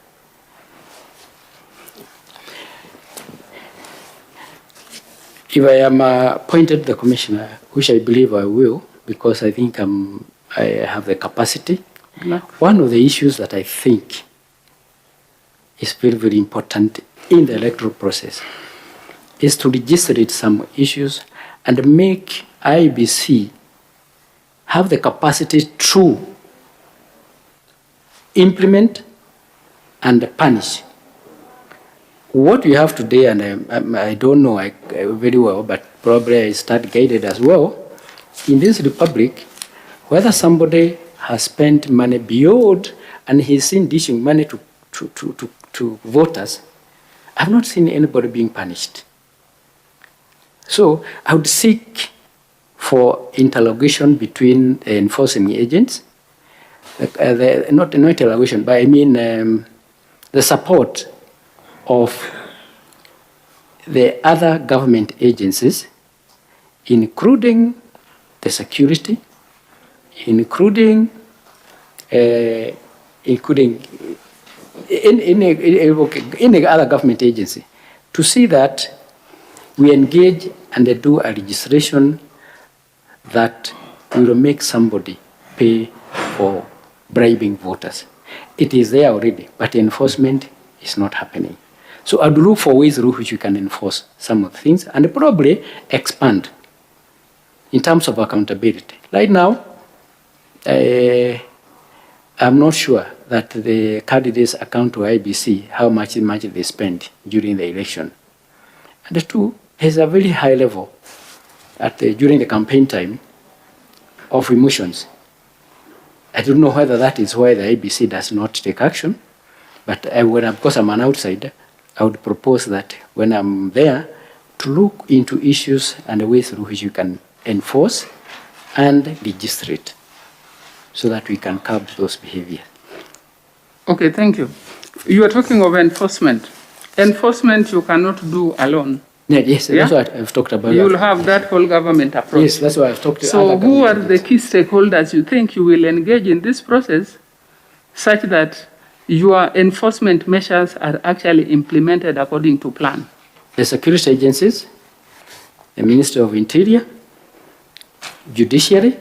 If I am appointed the commissioner, which I believe I will, because I think I have the capacity, one of the issues that I think is very, very important in the electoral process is to legislate some issues and make IEBC have the capacity to implement and punish. What we have today, and I don't know very well, but probably I start guided as well, in this republic, whether somebody has spent money beyond and he's seen dishing money to voters, I've not seen anybody being punished. So I would seek for interrogation between the enforcing agents, not interrogation, but I mean the support of the other government agencies, including the security, including any other government agency, to see that we engage and do a legislation that will make somebody pay for bribing voters. It is there already, but enforcement is not happening. So I'd look for ways through which we can enforce some of the things and probably expand in terms of accountability. Right now, I'm not sure that the candidates account to IBC how much they spend during the election. And the two, there's a very high level during the campaign time of emotions. I don't know whether that is why the IBC does not take action, but because I'm an outsider, I would propose that when I'm there to look into issues and the ways through which you can enforce and legislate so that we can curb those behaviors. Okay, thank you. You are talking of enforcement. Enforcement you cannot do alone. Yes, that's what I've talked about. You will have that whole government approach. Yes, that's why I've talked about. So who are the key stakeholders you think you will engage in this process such that your enforcement measures are actually implemented according to plan? The security agencies, the Ministry of Interior, Judiciary.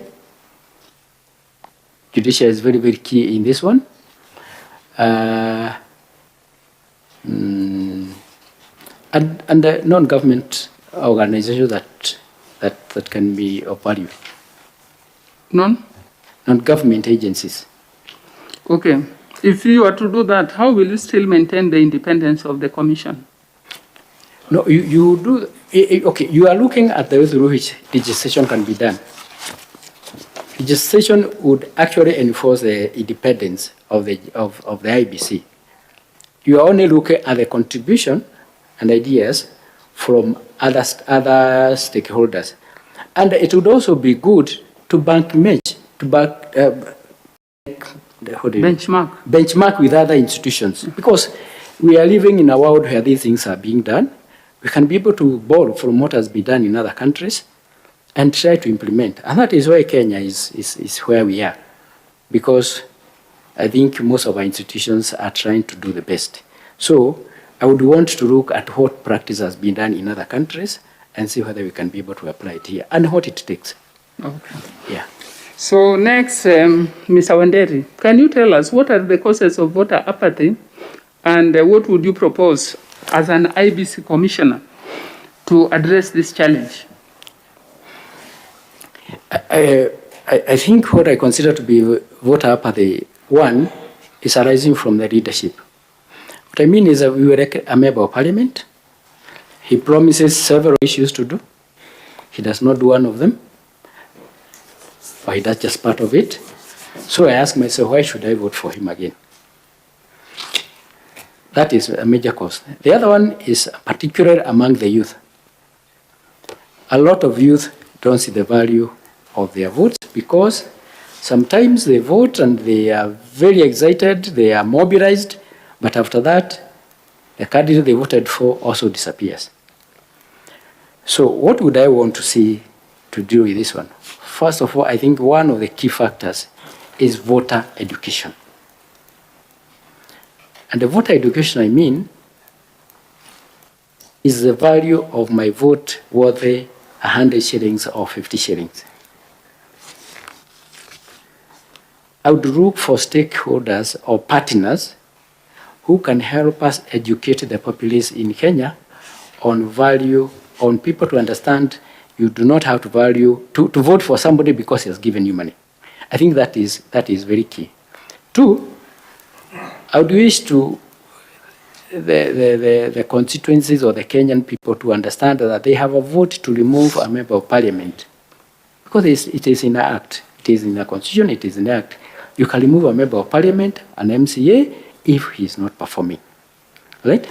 Judiciary is very, very key in this one. and the non-government organizations that can be of value. Non-government agencies. Okay. If you are to do that, how will you still maintain the independence of the commission? No, you do. Okay, you are looking at the way through which legislation can be done. Legislation would actually enforce the independence of the IEBC. You are only looking at the contribution and ideas from other stakeholders, and it would also be good to benchmark with other institutions, because we are living in a world where these things are being done. We can be able to borrow from what has been done in other countries and try to implement. And that is why Kenya is where we are, because I think most of our institutions are trying to do the best. So I would want to look at what practice has been done in other countries and see whether we can be able to apply it here and what it takes. Okay. Yeah. So next, Mr. Wanderi, can you tell us what are the causes of voter apathy, and what would you propose as an IEBC commissioner to address this challenge? I think what I consider to be voter apathy, one, is arising from the leadership. What I mean is that we were a member of parliament. He promises several issues to do. He does not do one of them, or he does just part of it. So I ask myself, why should I vote for him again? That is a major cause. The other one is particularly among the youth. A lot of youth don't see the value of their votes, because sometimes they vote and they are very excited, they are mobilized, but after that, the candidate they voted for also disappears. So what would I want to see to deal with this one? First of all, I think one of the key factors is voter education. And the voter education, I mean, is the value of my vote worth 100 shillings or 50 shillings. I would look for stakeholders or partners who can help us educate the populace in Kenya on value, on people to understand you do not have to vote for somebody because he has given you money. I think that is very key. Two, I would wish to the constituencies or the Kenyan people to understand that they have a vote to remove a member of parliament, because it is in the act. It is in the constitution, it is in the act. You can remove a member of parliament, an MCA, if he is not performing, right?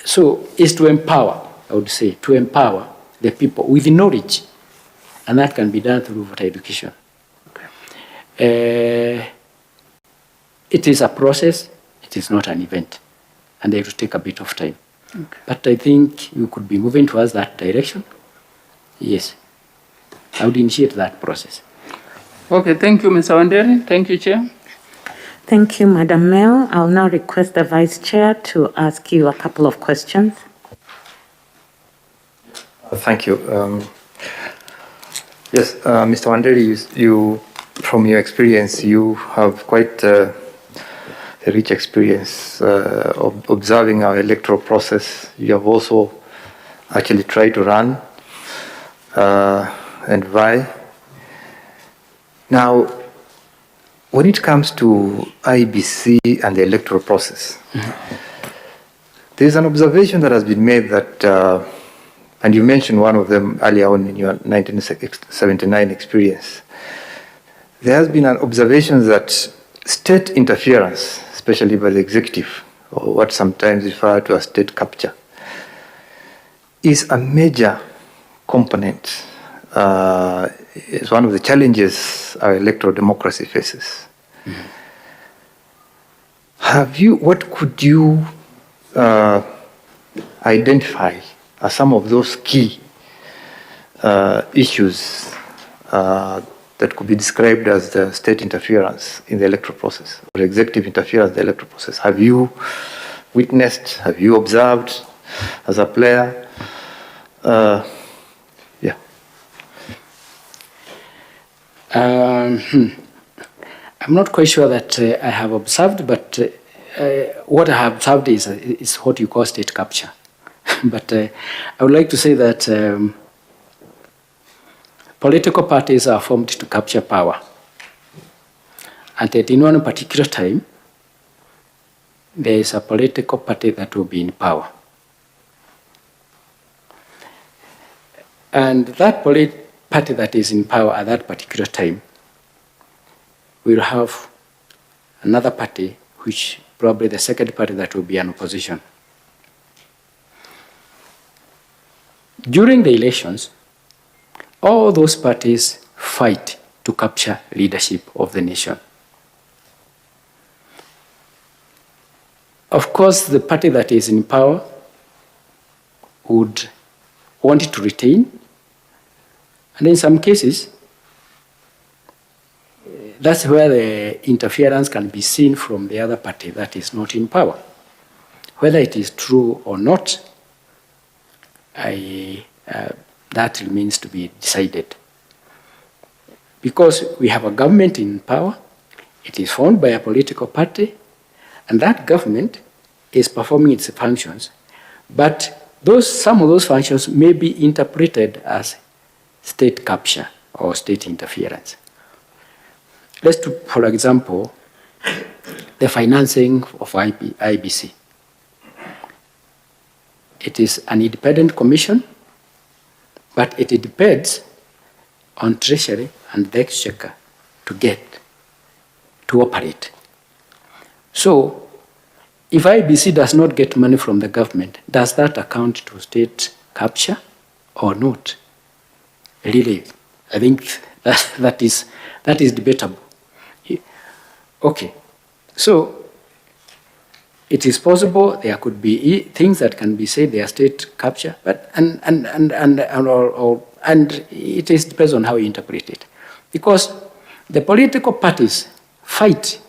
So it's to empower, I would say, to empower the people with knowledge, and that can be done through voter education. Okay. It is a process, it is not an event, and it will take a bit of time. Okay. But I think you could be moving towards that direction. Yes, I would initiate that process. Okay, thank you, Mr. Wanderi. Thank you, Chair. Thank you, Madam Mayor. I'll now request the Vice Chair to ask you a couple of questions. Thank you. Yes, Mr. Wanderi, you, from your experience, you have quite a rich experience of observing our electoral process. You have also actually tried to run and vie. Now, when it comes to IEBC and the electoral process, there's an observation that has been made that, and you mentioned one of them earlier on in your 1979 experience, there has been an observation that state interference, especially by the executive, or what sometimes referred to as state capture, is a major component. It's one of the challenges our electoral democracy faces. What could you identify as some of those key issues that could be described as the state interference in the electoral process, or executive interference in the electoral process? Have you witnessed, have you observed as a player? I'm not quite sure that I have observed, but what I have observed is what you call state capture. But I would like to say that political parties are formed to capture power. And at in one particular time, there is a political party that will be in power. And that party that is in power at that particular time will have another party, which probably the second party that will be an opposition. During the elections, all those parties fight to capture leadership of the nation. Of course, the party that is in power would want to retain, and in some cases, that's where the interference can be seen from the other party that is not in power. Whether it is true or not, that remains to be decided. Because we have a government in power, it is formed by a political party, and that government is performing its functions. But some of those functions may be interpreted as state capture or state interference. Let's take, for example, the financing of IEBC. It is an independent commission, but it depends on Treasury and the Exchequer to operate. So, if IEBC does not get money from the government, does that account to state capture or not? Really, I think that is debatable. Okay, so it is possible there could be things that can be said they are state capture, but and it depends on how you interpret it, because the political parties fight,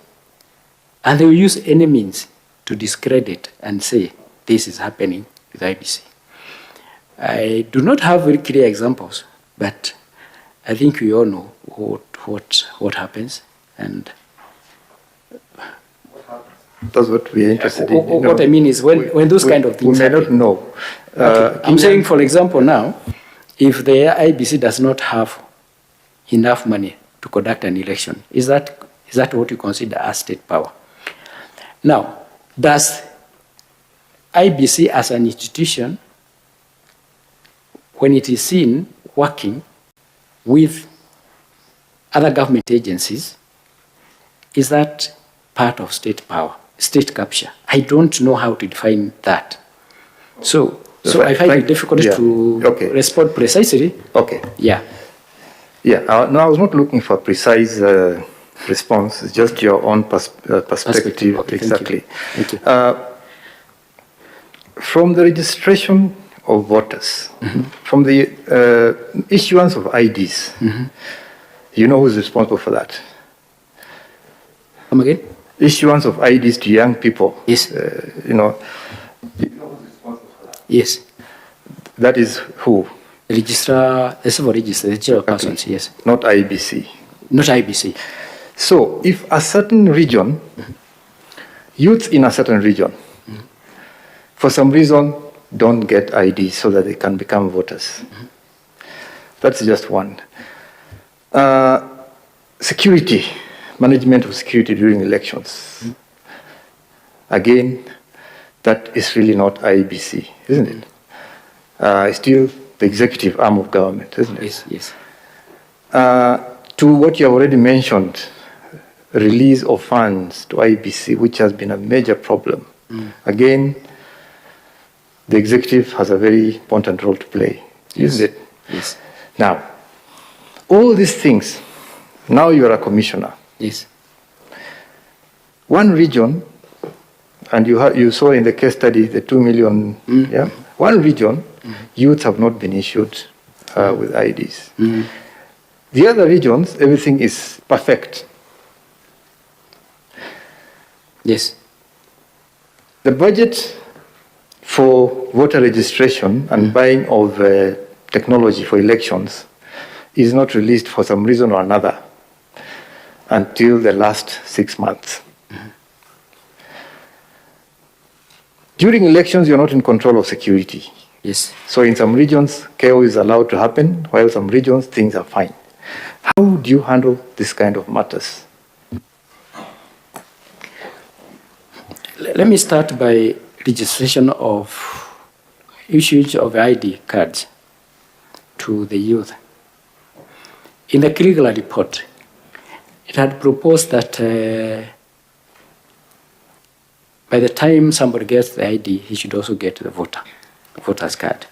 and they will use any means to discredit and say this is happening with IEBC. I do not have very clear examples, but I think we all know what happens, and that's what we are interested in. What I mean is when those kind of things happen. We may not know. Okay. I'm saying, for example, now, if the IEBC does not have enough money to conduct an election, is that what you consider as state power? Now, does IEBC as an institution, when it is seen working with other government agencies, is that part of state power, state capture? I don't know how to define that. So I find it difficult to respond precisely. Okay. Yeah. Yeah. No, I was not looking for a precise response. It's just your own perspective. Okay, exactly. Thank you. From the registration of voters, from the issuance of IDs, you know who's responsible for that? Come again? Issuance of IDs to young people. Yes. You know who's responsible for that? Yes. That is who? The registrar, the civil register, the general persons, yes. Not IEBC. Not IEBC. So, if a certain region, youth in a certain region, for some reason don't get IDs so that they can become voters, that's just one. Security, management of security during elections. Again, that is really not IEBC, isn't it? It's still the executive arm of government, isn't it? Yes, yes. To what you have already mentioned, release of funds to IEBC, which has been a major problem. Again, the executive has a very important role to play, isn't it? Yes. Now, all these things, now you are a commissioner. Yes. One region, and you saw in the case study the 2 million, yeah? One region, youth have not been issued with IDs. The other regions, everything is perfect. Yes. The budget for voter registration and buying of technology for elections is not released for some reason or another. until the last 6 months. During elections, you're not in control of security. Yes. So in some regions, chaos is allowed to happen, while some regions, things are fine. How do you handle this kind of matters? Let me start by registration of issues of ID cards to the youth. In the curricular report, it had proposed that by the time somebody gets the ID, he should also get the voter's card.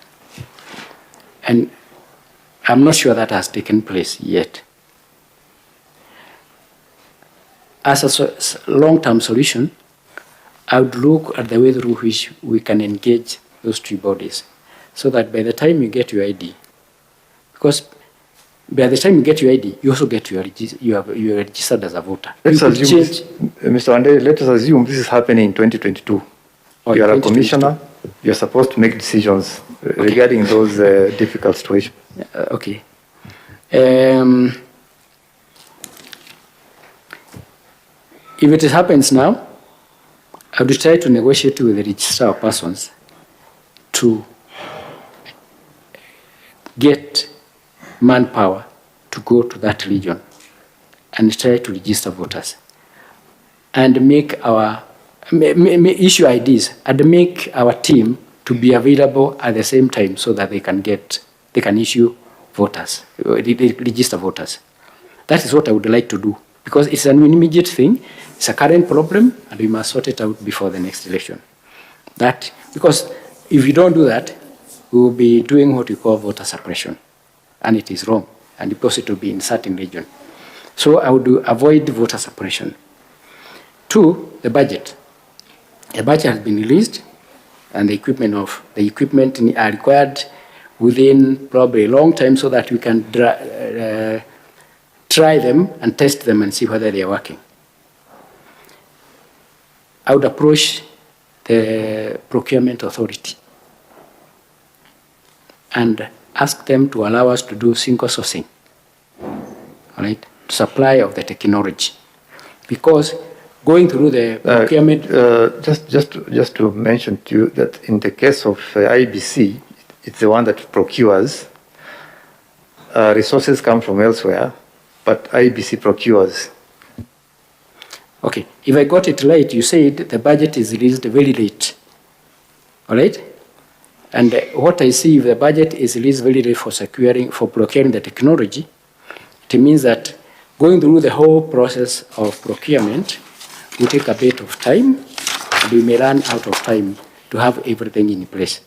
And I'm not sure that has taken place yet. As a long-term solution, I would look at the way through which we can engage those two bodies so that by the time you get your ID, because by the time you get your ID, you also get you're registered as a voter. Let's assume, Mr. Wande, let us assume this is happening in 2022. You are a commissioner, you're supposed to make decisions regarding those difficult situations. Okay. If it happens now, I would try to negotiate with the registrar of persons to get manpower to go to that region and try to register voters and make our issue IDs and make our team to be available at the same time so that they can issue voters, register voters. That is what I would like to do because it's an immediate thing. It's a current problem, and we must sort it out before the next election. Because if you don't do that, we will be doing what we call voter suppression, and it is wrong, and because it will be in certain region. So I would avoid voter suppression. 2, the budget. The budget has been released, and the equipment are required within probably a long time so that we can try them and test them and see whether they are working. I would approach the procurement authority and ask them to allow us to do single sourcing, all right, supply of the technology. Because going through the procurement... Just to mention to you that in the case of IEBC, it's the one that procures. Resources come from elsewhere, but IEBC procures. Okay, if I got it right, you said the budget is released very late, all right? And what I see, if the budget is released very late for procuring the technology, it means that going through the whole process of procurement will take a bit of time, and we may run out of time to have everything in place.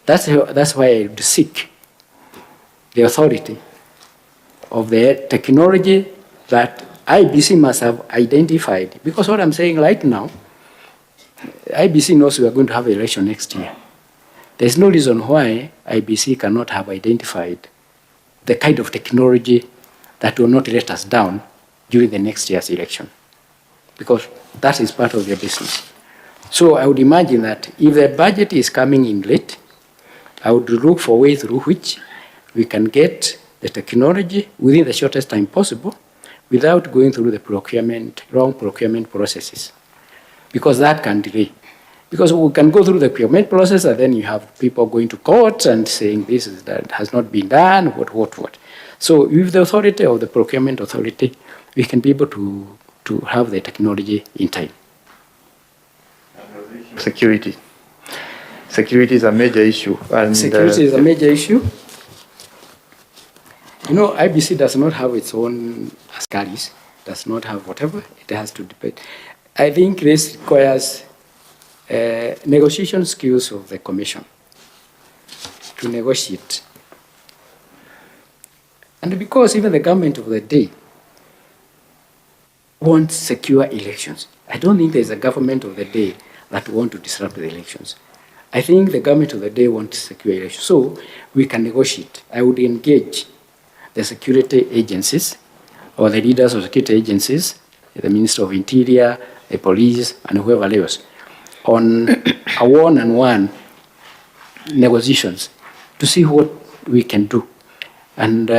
That's why I would seek the authority of the technology that IEBC must have identified. Because what I'm saying right now, IEBC knows we are going to have an election next year. There's no reason why IEBC cannot have identified the kind of technology that will not let us down during the next year's election. Because that is part of their business. So I would imagine that if the budget is coming in late, I would look for ways through which we can get the technology within the shortest time possible without going through the wrong procurement processes. Because that can delay. Because we can go through the procurement process and then you have people going to court and saying that has not been done, what. So with the authority of the procurement authority, we can be able to have the technology in time. Security. Security is a major issue. And security is a major issue. You know, IEBC does not have its own askaris, does not have whatever, it has to depend. I think this requires negotiation skills of the commission to negotiate. And because even the government of the day wants secure elections, I don't think there's a government of the day that wants to disrupt the elections. I think the government of the day wants secure elections. So we can negotiate. I would engage the security agencies or the leaders of security agencies, the Minister of Interior, the police, and whoever else, on a one-on-one negotiations to see what we can do. And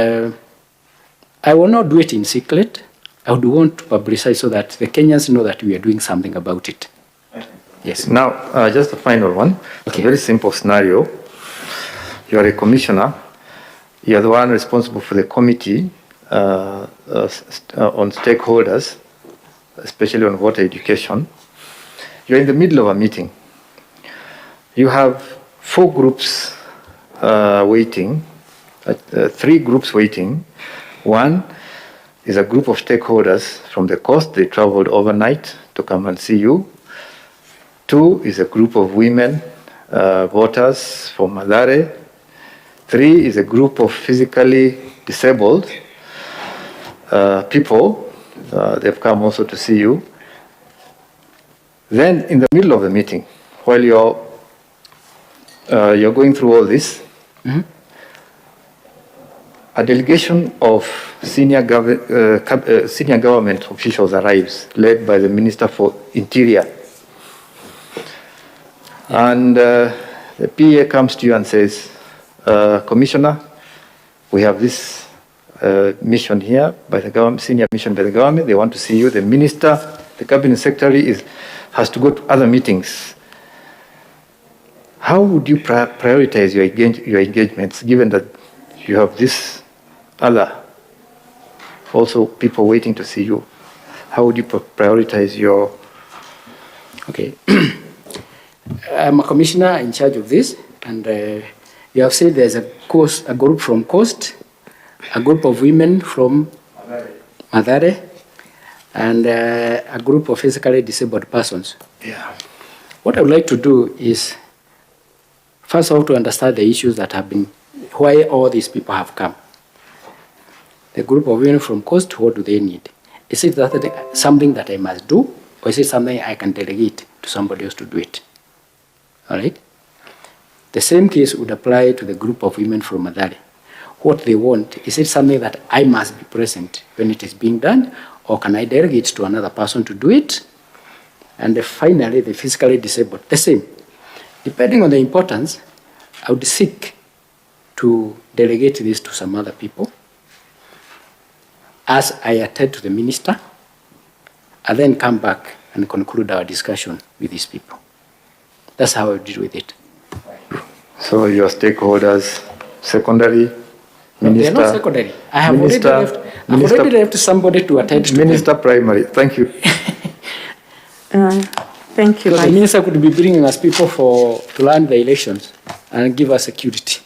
I will not do it in secret. I would want to publicize so that the Kenyans know that we are doing something about it. Yes. Now, just a final one. Okay. A very simple scenario. You are a commissioner. You are the one responsible for the committee on stakeholders, especially on water education. You're in the middle of a meeting. You have 4 groups waiting, 3 groups waiting. One is a group of stakeholders from the coast. They traveled overnight to come and see you. 2 is a group of women voters from Mathare. 3 is a group of physically disabled people. They've come also to see you. Then in the middle of the meeting, while you're going through all this, a delegation of senior government officials arrives, led by the Minister for Interior. And the PA comes to you and says, Commissioner, we have this mission here by the government, senior mission by the government. They want to see you. The minister, the cabinet secretary has to go to other meetings. How would you prioritize your engagements, given that you have this other also people waiting to see you? How would you prioritize your... Okay. I'm a commissioner in charge of this, and you have said there's a group from Coast, a group of women from Mathare, and a group of physically disabled persons. Yeah. What I would like to do is, first of all, to understand the issues that have been, why all these people have come. The group of women from Coast, what do they need? Is it something that I must do, or is it something I can delegate to somebody else to do it? All right? The same case would apply to the group of women from Mathare. What they want, is it something that I must be present when it is being done, or can I delegate to another person to do it? And finally, the physically disabled, the same. Depending on the importance, I would seek to delegate this to some other people as I attend to the minister, and then come back and conclude our discussion with these people. That's how I deal with it. So your stakeholders, secondary, minister... They're not secondary. I have already left somebody to attend to Minister them. primary. Thank you. Thank you. So the minister could be bringing us people to learn the elections and give us security.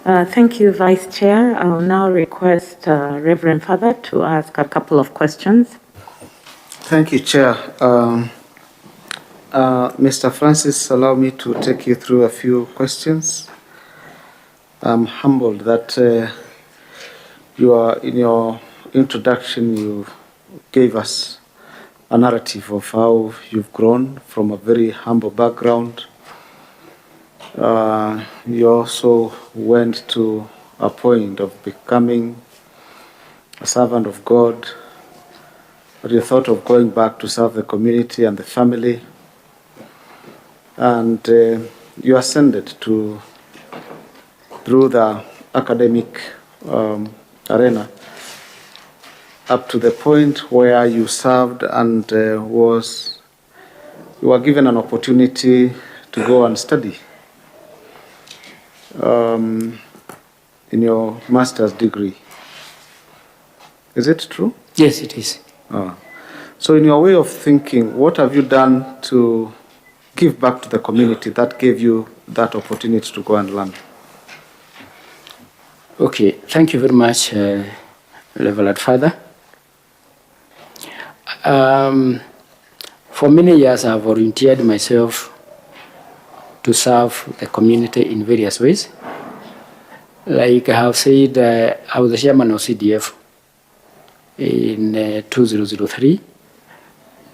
Thank you, Vice Chair. I'll now request Reverend Father to ask a couple of questions. Thank you, Chair. Mr. Francis, allow me to take you through a few questions. I'm humbled that in your introduction, you gave us a narrative of how you've grown from a very humble background. You also went to a point of becoming a servant of God, but you thought of going back to serve the community and the family, and you ascended through the academic arena up to the point where you served and you were given an opportunity to go and study in your master's degree. Is it true? Yes, it is. So in your way of thinking, what have you done to give back to the community that gave you that opportunity to go and learn? Okay, thank you very much, Reverend Father. For many years, I have volunteered myself to serve the community in various ways. Like I have said, I was the chairman of CDF in 2003,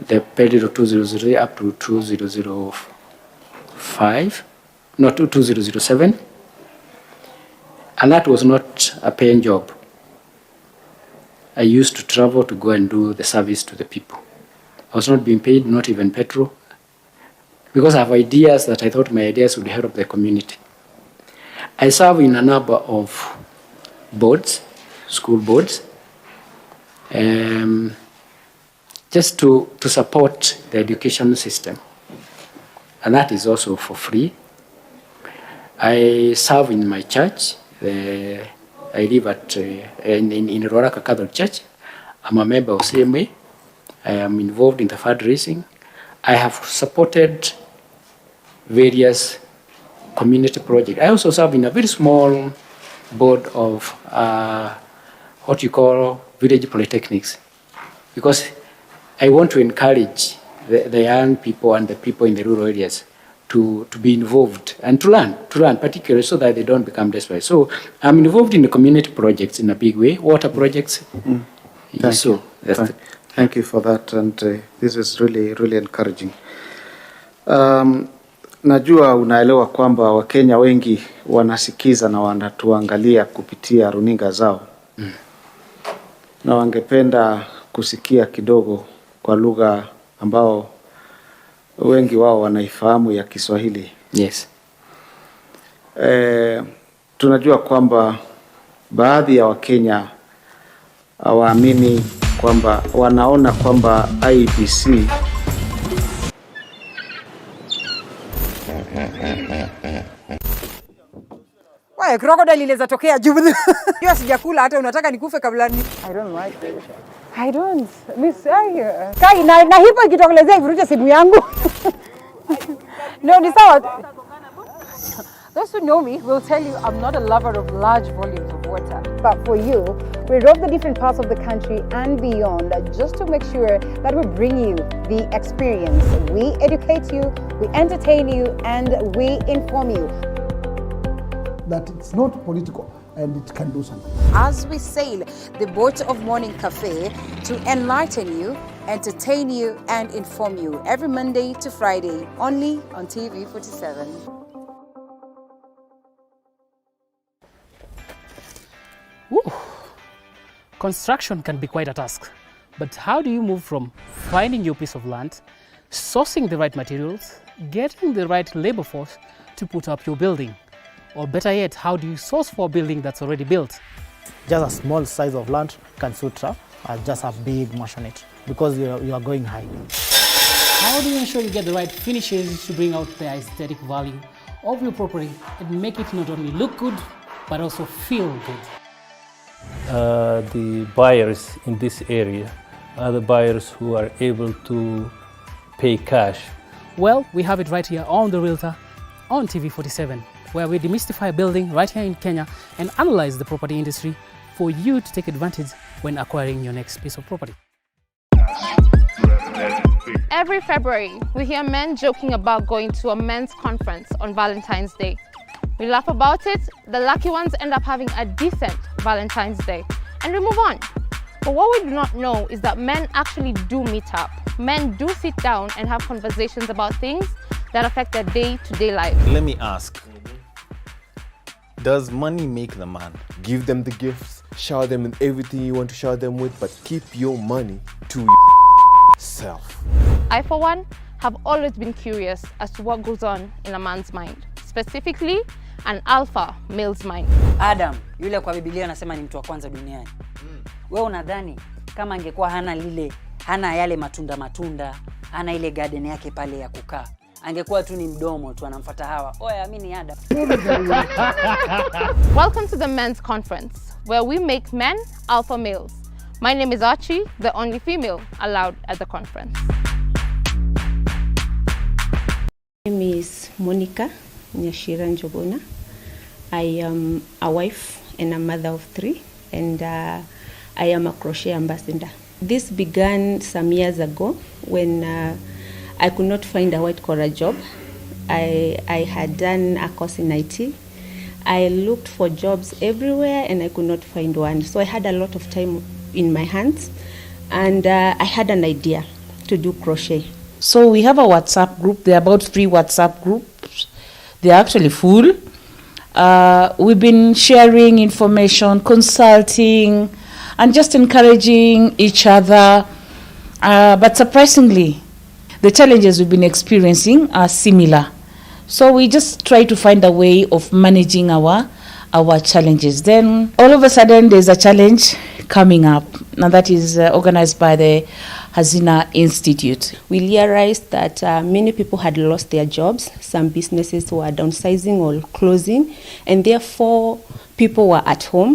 the period of 2003 up to 2005, not 2007. And that was not a paying job. I used to travel to go and do the service to the people. I was not being paid, not even petrol, because I have ideas that I thought my ideas would help the community. I serve in a number of boards, school boards, just to support the education system. And that is also for free. I serve in my church. I live in Roraka Catholic Church. I'm a member of CMA. I am involved in the fundraising. I have supported various community projects. I also serve in a very small board of what you call village polytechnics, because I want to encourage the young people and the people in the rural areas to be involved and to learn, particularly so that they don't become desperate. So I'm involved in the community projects in a big way, water projects. Thank you for that, and this is really, really encouraging. Najua unaelewa kwamba Wakenya wengi wanasikiza na wanatuangalia kupitia runinga zao. Na wangependa kusikia kidogo kwa lugha ambao wengi wao wanaifahamu ya Kiswahili. Yes. Tunajua kwamba baadhi ya Wakenya hawaamini kwamba, wanaona kwamba IEBC Wewe crocodile inaweza tokea juu. Hiyo sijakula hata unataka nikufe kabla ni. I don't like it. I don't. Miss Kai na hipo ikitokelezea ivuruche simu yangu. No, ni sawa. Those who know me will tell you I'm not a lover of large volumes of water. But for you, we rove the different parts of the country and beyond just to make sure that we bring you the experience. We educate you, we entertain you, and we inform you. That it's not political and it can do something. As we sail the boat of Morning Cafe to enlighten you, entertain you, and inform you every Monday to Friday, only on TV 47. Woo. Construction can be quite a task, but how do you move from finding your piece of land, sourcing the right materials, getting the right labor force to put up your building? Or better yet, how do you source for a building that's already built? Just a small size of land can suit just a big maisonette because you are going high. How do you ensure you get the right finishes to bring out the aesthetic value of your property and make it not only look good, but also feel good? The buyers in this area are the buyers who are able to pay cash. Well, we have it right here on The Realtor on TV 47, where we demystify building right here in Kenya and analyze the property industry for you to take advantage when acquiring your next piece of property. Every February, we hear men joking about going to a men's conference on Valentine's Day. We laugh about it, the lucky ones end up having a decent Valentine's Day, and we move on. But what we do not know is that men actually do meet up. Men do sit down and have conversations about things that affect their day-to-day life. Let me ask, does money make the man? Give them the gifts, shower them with everything you want to shower them with, but keep your money to yourself. I, for one, have always been curious as to what goes on in a man's mind, specifically an alpha male's mind. Adam, yule kwa Biblia anasema ni mtu wa kwanza duniani. Wewe unadhani kama angekuwa hana yale matunda, hana ile garden yake pale ya kukaa, angekuwa tu ni mdomo tu anamfuata Hawa. Oya, mimi ni Adam. Welcome to the men's conference, where we make men alpha males. My name is Archie, the only female allowed at the conference. My name is Monica Nyashira Njogona. I am a wife and a mother of 3, and I am a crochet ambassador. This began some years ago when I could not find a white-collar job. I had done a course in IT. I looked for jobs everywhere and I could not find one. So I had a lot of time in my hands, and I had an idea to do crochet. So we have a WhatsApp group. There are about 3 WhatsApp groups. They are actually full. We've been sharing information, consulting, and just encouraging each other. But surprisingly, the challenges we've been experiencing are similar. So we just try to find a way of managing our challenges. Then all of a sudden there's a challenge coming up, and that is organized by the Hazina Institute. We realized that many people had lost their jobs. Some businesses were downsizing or closing, and therefore people were at home.